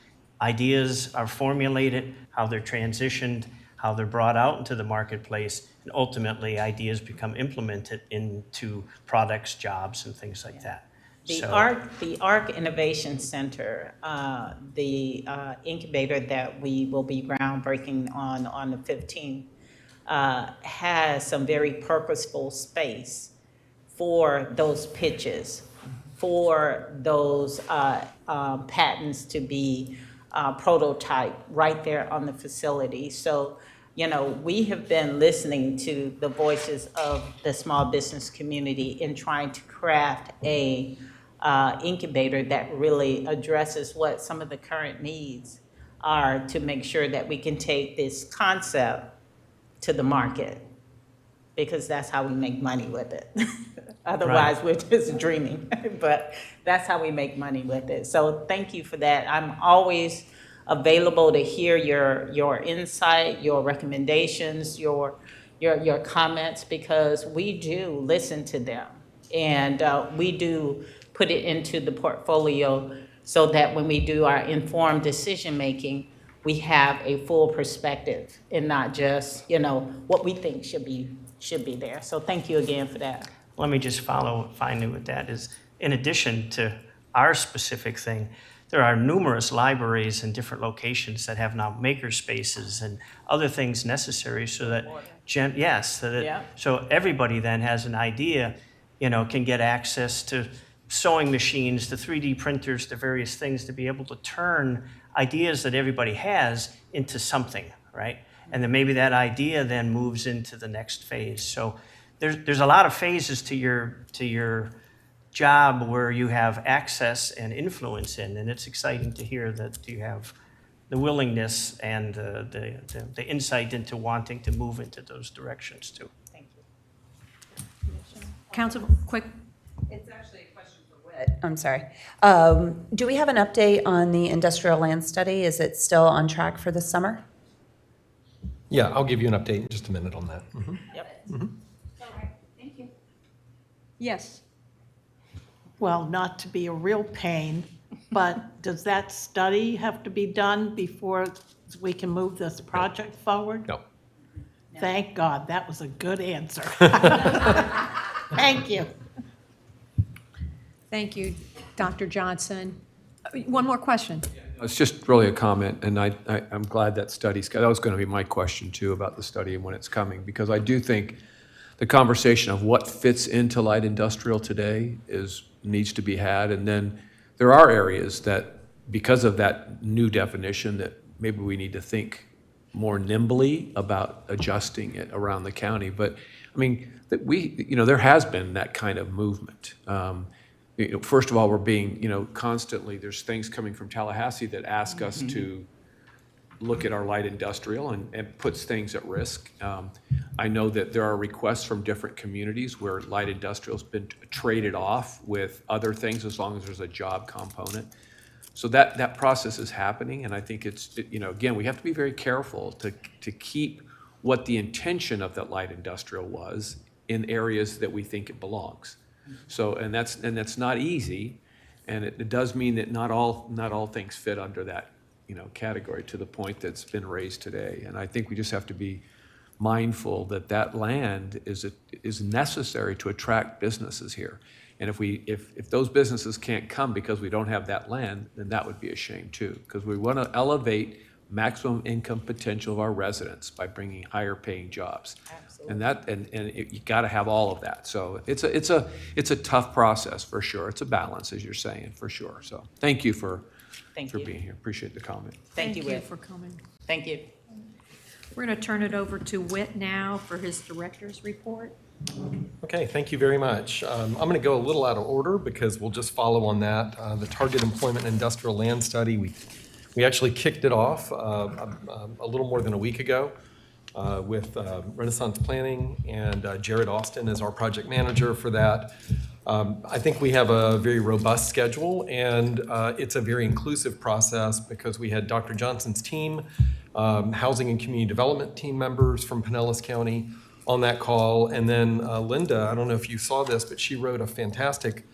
ideas are formulated, how they're transitioned, how they're brought out into the marketplace, and ultimately ideas become implemented into products, jobs, and things like that. The So- ARC Innovation Center, the incubator that we will be groundbreaking on the 15th, has some very purposeful space for those pitches, for those patents to be prototyped right there on the facility. So, you know, we have been listening to the voices of the small business community in trying to craft a incubator that really addresses what some of the current needs are to make sure that we can take this concept to the market, because that's how we make money with it. Otherwise, we're just dreaming, but that's how we make money with it. So thank you for that. I'm always available to hear your insight, your recommendations, your comments, because we do listen to them, and we do put it into the portfolio so that when we do our informed decision-making, we have a full perspective and not just, you know, what we think should be there. So thank you again for that. Let me just follow finally with that is, in addition to our specific thing, there are numerous libraries in different locations that have now maker spaces and other things necessary so that, so everybody then has an idea, you know, can get access to sewing machines, to 3D printers, to various things to be able to turn ideas that everybody has into something, right? And then maybe that idea then moves into the next phase. So there's a lot of phases to your job where you have access and influence in, and it's exciting to hear that you have the willingness and the insight into wanting to move into those directions too. Thank you. Council, quick. It's actually a question for Whit. I'm sorry. Do we have an update on the industrial land study? Is it still on track for this summer? Yeah, I'll give you an update in just a minute on that. Yep. All right, thank you. Yes. Well, not to be a real pain, but does that study have to be done before we can move this project forward? No. Thank God, that was a good answer. Thank you. Thank you, Dr. Johnson. One more question. It's just really a comment, and I'm glad that study's, that was going to be my question too about the study and when it's coming, because I do think the conversation of what fits into light industrial today needs to be had, and then there are areas that, because of that new definition, that maybe we need to think more nimbly about adjusting it around the county. But I mean, there has been that kind of movement. First of all, we're being, constantly, there's things coming from Tallahassee that ask us to look at our light industrial and puts things at risk. I know that there are requests from different communities where light industrial's been traded off with other things as long as there's a job component. So that process is happening, and I think again, we have to be very careful to keep what the intention of that light industrial was in areas that we think it belongs. So, and that's not easy, and it does mean that not all things fit under that, category to the point that's been raised today. And I think we just have to be mindful that land is necessary to attract businesses here. And if those businesses can't come because we don't have that land, then that would be a shame too, because we want to elevate maximum income potential of our residents by bringing higher paying jobs. Absolutely. And you got to have all of that. So it's a tough process for sure. It's a balance, as you're saying, for sure. So thank you for being here. Appreciate the comment. Thank you, Whit. for coming. Thank you. We're going to turn it over to Whit now for his director's report. Okay, thank you very much. I'm going to go a little out of order because we'll just follow on that. The Target Employment and Industrial Land Study, we actually kicked it off a little more than a week ago with Renaissance Planning, and Jared Austin is our project manager for that. I think we have a very robust schedule, and it's a very inclusive process because we had Dr. Johnson's team, Housing and Community Development team members from Pinellas County on that call, and then Linda, I don't know if you saw this, but she wrote a fantastic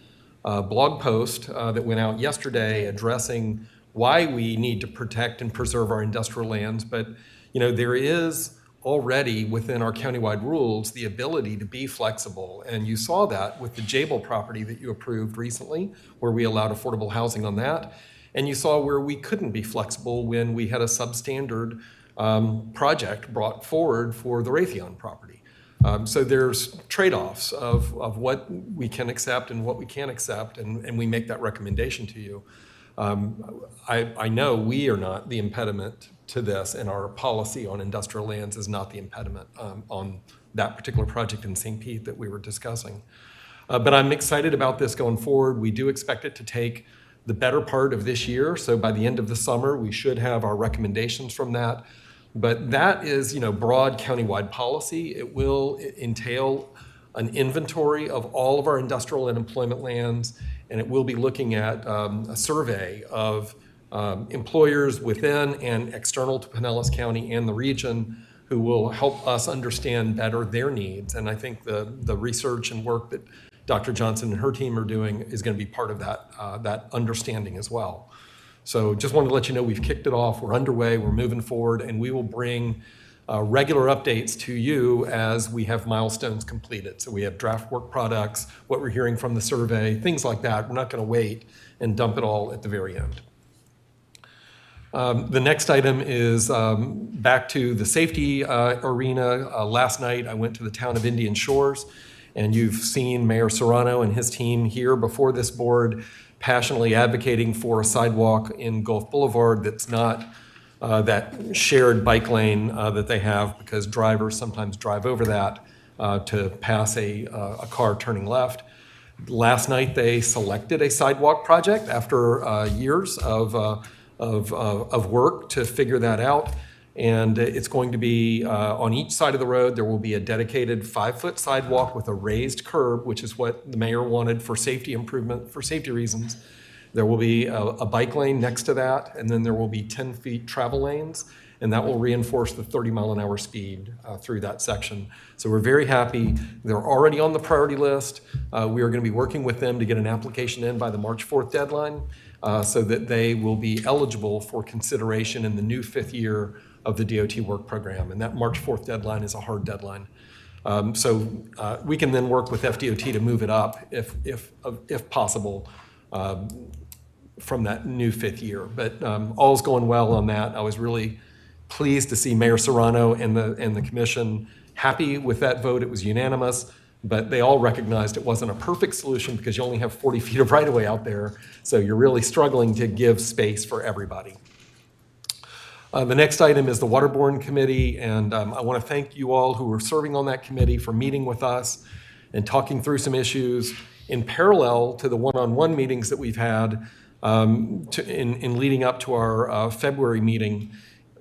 blog post that went out yesterday addressing why we need to protect and preserve our industrial lands. But, there is already within our countywide rules the ability to be flexible. And you saw that with the Jable property that you approved recently, where we allowed affordable housing on that. And you saw where we couldn't be flexible when we had a substandard project brought forward for the Raytheon property. So there's trade-offs of what we can accept and what we can't accept, and we make that recommendation to you. I know we are not the impediment to this, and our policy on industrial lands is not the impediment on that particular project in St. Pete that we were discussing. But I'm excited about this going forward. We do expect it to take the better part of this year. So by the end of the summer, we should have our recommendations from that. But that is, broad countywide policy. It will entail an inventory of all of our industrial and employment lands, and it will be looking at a survey of employers within and external to Pinellas County and the region who will help us understand better their needs. And I think the research and work that Dr. Johnson and her team are doing is going to be part of that understanding as well. So just wanted to let you know we've kicked it off, we're underway, we're moving forward, and we will bring regular updates to you as we have milestones completed. So we have draft work products, what we're hearing from the survey, things like that. We're not going to wait and dump it all at the very end. The next item is back to the safety arena. Last night I went to the town of Indian Shores, and you've seen Mayor Serrano and his team here before this board passionately advocating for a sidewalk in Gulf Boulevard that's not that shared bike lane that they have, because drivers sometimes drive over that to pass a car turning left. Last night they selected a sidewalk project after years of work to figure that out. And it's going to be on each side of the road, there will be a dedicated 5-foot sidewalk with a raised curb, which is what the mayor wanted for safety improvement, for safety reasons. There will be a bike lane next to that, and then there will be 10 feet travel lanes, and that will reinforce the 30-mile-an-hour speed through that section. So we're very happy. They're already on the priority list. We are going to be working with them to get an application in by the March 4th deadline so that they will be eligible for consideration in the new 5th year of the DOT work program. And that March 4th deadline is a hard deadline. So we can then work with FDOT to move it up if possible from that new 5th year. But all's going well on that. I was really pleased to see Mayor Serrano and the commission happy with that vote. It was unanimous, but they all recognized it wasn't a perfect solution because you only have 40 feet of right-of-way out there. So you're really struggling to give space for everybody. The next item is the Waterborne Committee, and I want to thank you all who were serving on that committee for meeting with us and talking through some issues in parallel to the one-on-one meetings that we've had in leading up to our February meeting.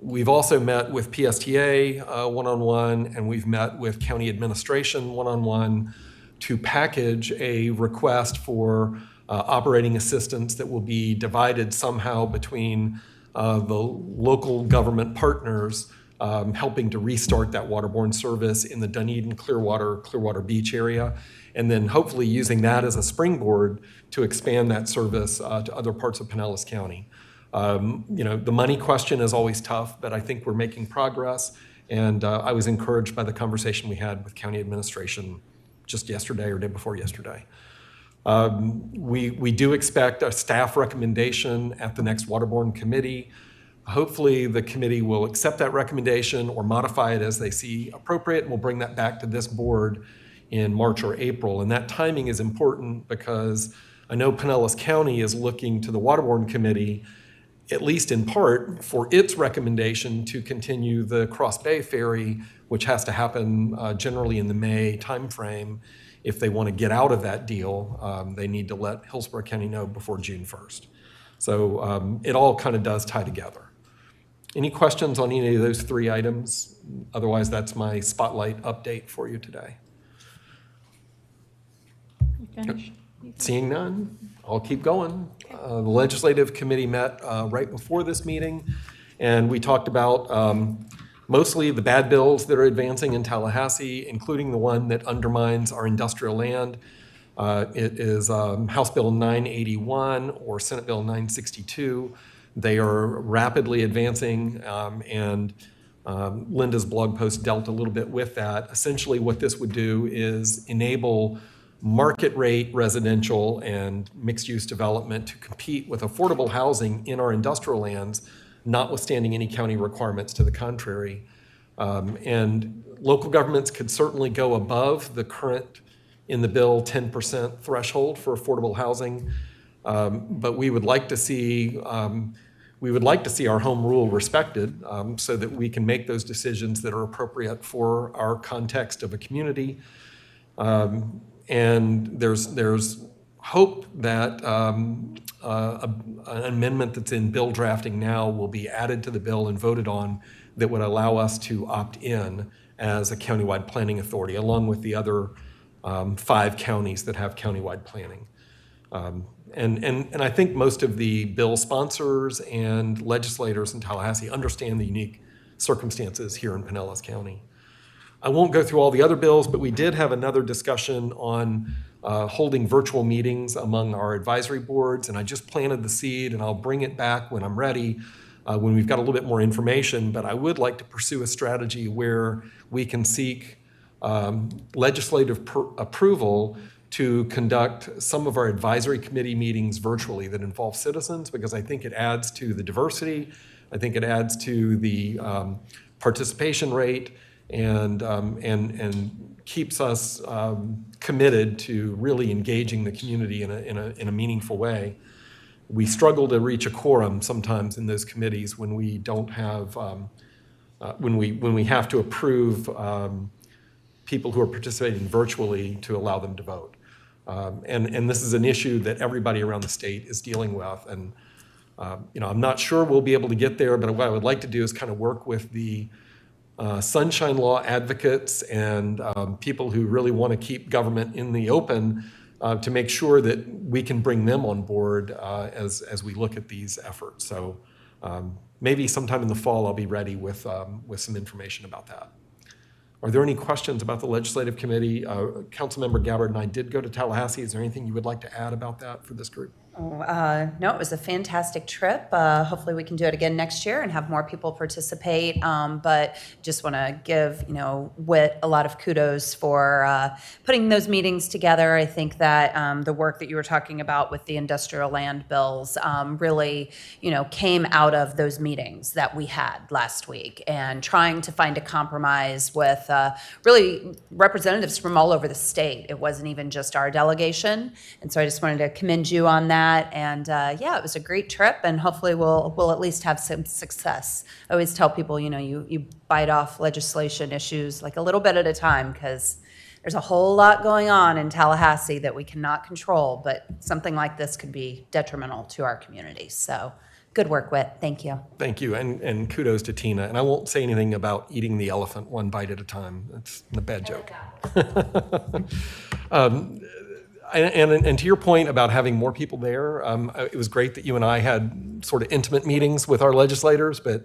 We've also met with PSTA one-on-one, and we've met with county administration one-on-one to package a request for operating assistance that will be divided somehow between the local government partners helping to restart that waterborne service in the Dunedin, Clearwater Beach area, and then hopefully using that as a springboard to expand that service to other parts of Pinellas County. The money question is always tough, but I think we're making progress, and I was encouraged by the conversation we had with county administration just yesterday or day before yesterday. We do expect a staff recommendation at the next Waterborne Committee. Hopefully the committee will accept that recommendation or modify it as they see appropriate, and we'll bring that back to this board in March or April. And that timing is important because I know Pinellas County is looking to the Waterborne Committee, at least in part, for its recommendation to continue the Cross Bay Ferry, which has to happen generally in the May timeframe. If they want to get out of that deal, they need to let Hillsborough County know before June 1st. So it all kind of does tie together. Any questions on any of those 3 items? Otherwise, that's my spotlight update for you today. Seeing none, I'll keep going. The Legislative Committee met right before this meeting, and we talked about mostly the bad bills that are advancing in Tallahassee, including the one that undermines our industrial land. It is House Bill 981 or Senate Bill 962. They are rapidly advancing, and Linda's blog post dealt a little bit with that. Essentially, what this would do is enable market rate residential and mixed-use development to compete with affordable housing in our industrial lands, notwithstanding any county requirements to the contrary. And local governments could certainly go above the current, in the bill, 10% threshold for affordable housing. But we would like to see our home rule respected, so that we can make those decisions that are appropriate for our context of a community. And there's hope that an amendment that's in bill drafting now will be added to the bill and voted on that would allow us to opt in as a countywide planning authority, along with the other 5 counties that have countywide planning. And I think most of the bill sponsors and legislators in Tallahassee understand the unique circumstances here in Pinellas County. I won't go through all the other bills, but we did have another discussion on holding virtual meetings among our advisory boards, and I just planted the seed, and I'll bring it back when I'm ready, when we've got a little bit more information. But I would like to pursue a strategy where we can seek legislative approval to conduct some of our advisory committee meetings virtually that involve citizens, because I think it adds to the diversity, I think it adds to the participation rate, and keeps us committed to really engaging the community in a meaningful way. We struggle to reach a quorum sometimes in those committees when we don't have when we have to approve people who are participating virtually to allow them to vote. And this is an issue that everybody around the state is dealing with. And I'm not sure we'll be able to get there, but what I would like to do is kind of work with the sunshine law advocates and people who really want to keep government in the open to make sure that we can bring them on board as we look at these efforts. So maybe sometime in the fall I'll be ready with some information about that. Are there any questions about the legislative committee? Councilmember Gabbard and I did go to Tallahassee. Is there anything you would like to add about that for this group? No, it was a fantastic trip. Hopefully we can do it again next year and have more people participate. But just want to give, Whit a lot of kudos for putting those meetings together. I think that the work that you were talking about with the industrial land bills really, came out of those meetings that we had last week, and trying to find a compromise with really representatives from all over the state. It wasn't even just our delegation. And so I just wanted to commend you on that. And yeah, it was a great trip, and hopefully we'll at least have some success. I always tell people, you bite off legislation issues like a little bit at a time, because there's a whole lot going on in Tallahassee that we cannot control, but something like this could be detrimental to our community. So good work, Whit. Thank you. Thank you, and kudos to Tina. And I won't say anything about eating the elephant one bite at a time. That's a bad joke. And to your point about having more people there, it was great that you and I had sort of intimate meetings with our legislators, but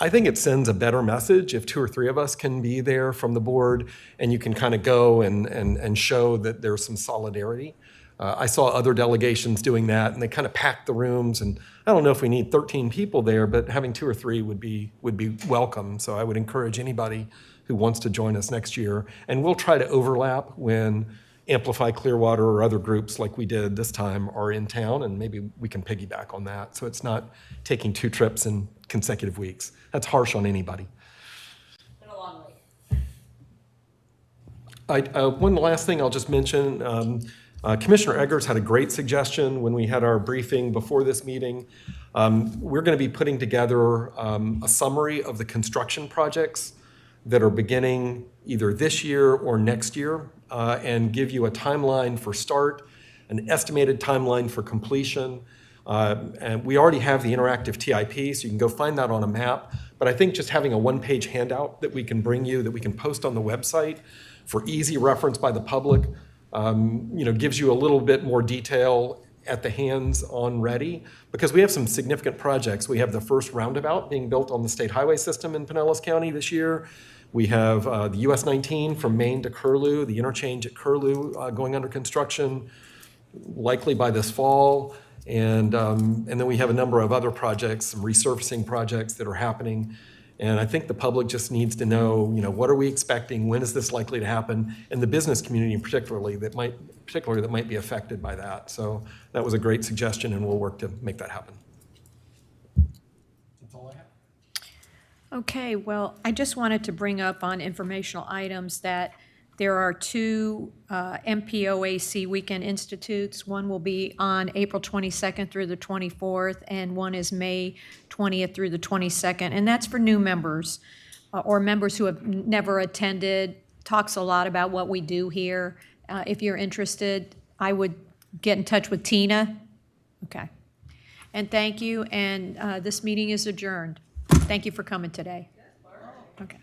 I think it sends a better message if 2 or 3 of us can be there from the board, and you can kind of go and show that there's some solidarity. I saw other delegations doing that, and they kind of packed the rooms, and I don't know if we need 13 people there, but having 2 or 3 would be welcome. So I would encourage anybody who wants to join us next year, and we'll try to overlap when Amplify Clearwater or other groups like we did this time are in town, and maybe we can piggyback on that. So it's not taking 2 trips in consecutive weeks. That's harsh on anybody. Been a long week. One last thing I'll just mention, Commissioner Eggers had a great suggestion when we had our briefing before this meeting. We're going to be putting together a summary of the construction projects that are beginning either this year or next year, and give you a timeline for start, an estimated timeline for completion. And we already have the interactive TIP, so you can go find that on a map. But I think just having a 1-page handout that we can bring you, that we can post on the website for easy reference by the public, gives you a little bit more detail at the hands-on ready, because we have some significant projects. We have the first roundabout being built on the state highway system in Pinellas County this year. We have the US 19 from Maine to Curlew, the interchange at Curlew going under construction, likely by this fall. And then we have a number of other projects, some resurfacing projects that are happening. And I think the public just needs to know, what are we expecting? When is this likely to happen? And the business community particularly that might be affected by that. So that was a great suggestion, and we'll work to make that happen. That's all I have. Okay, well, I just wanted to bring up on informational items that there are two MPOAC Weekend Institutes. One will be on April 22nd through the 24th, and one is May 20th through the 22nd. And that's for new members or members who have never attended. Talks a lot about what we do here. If you're interested, I would get in touch with Tina. Okay. And thank you, and this meeting is adjourned. Thank you for coming today. Okay.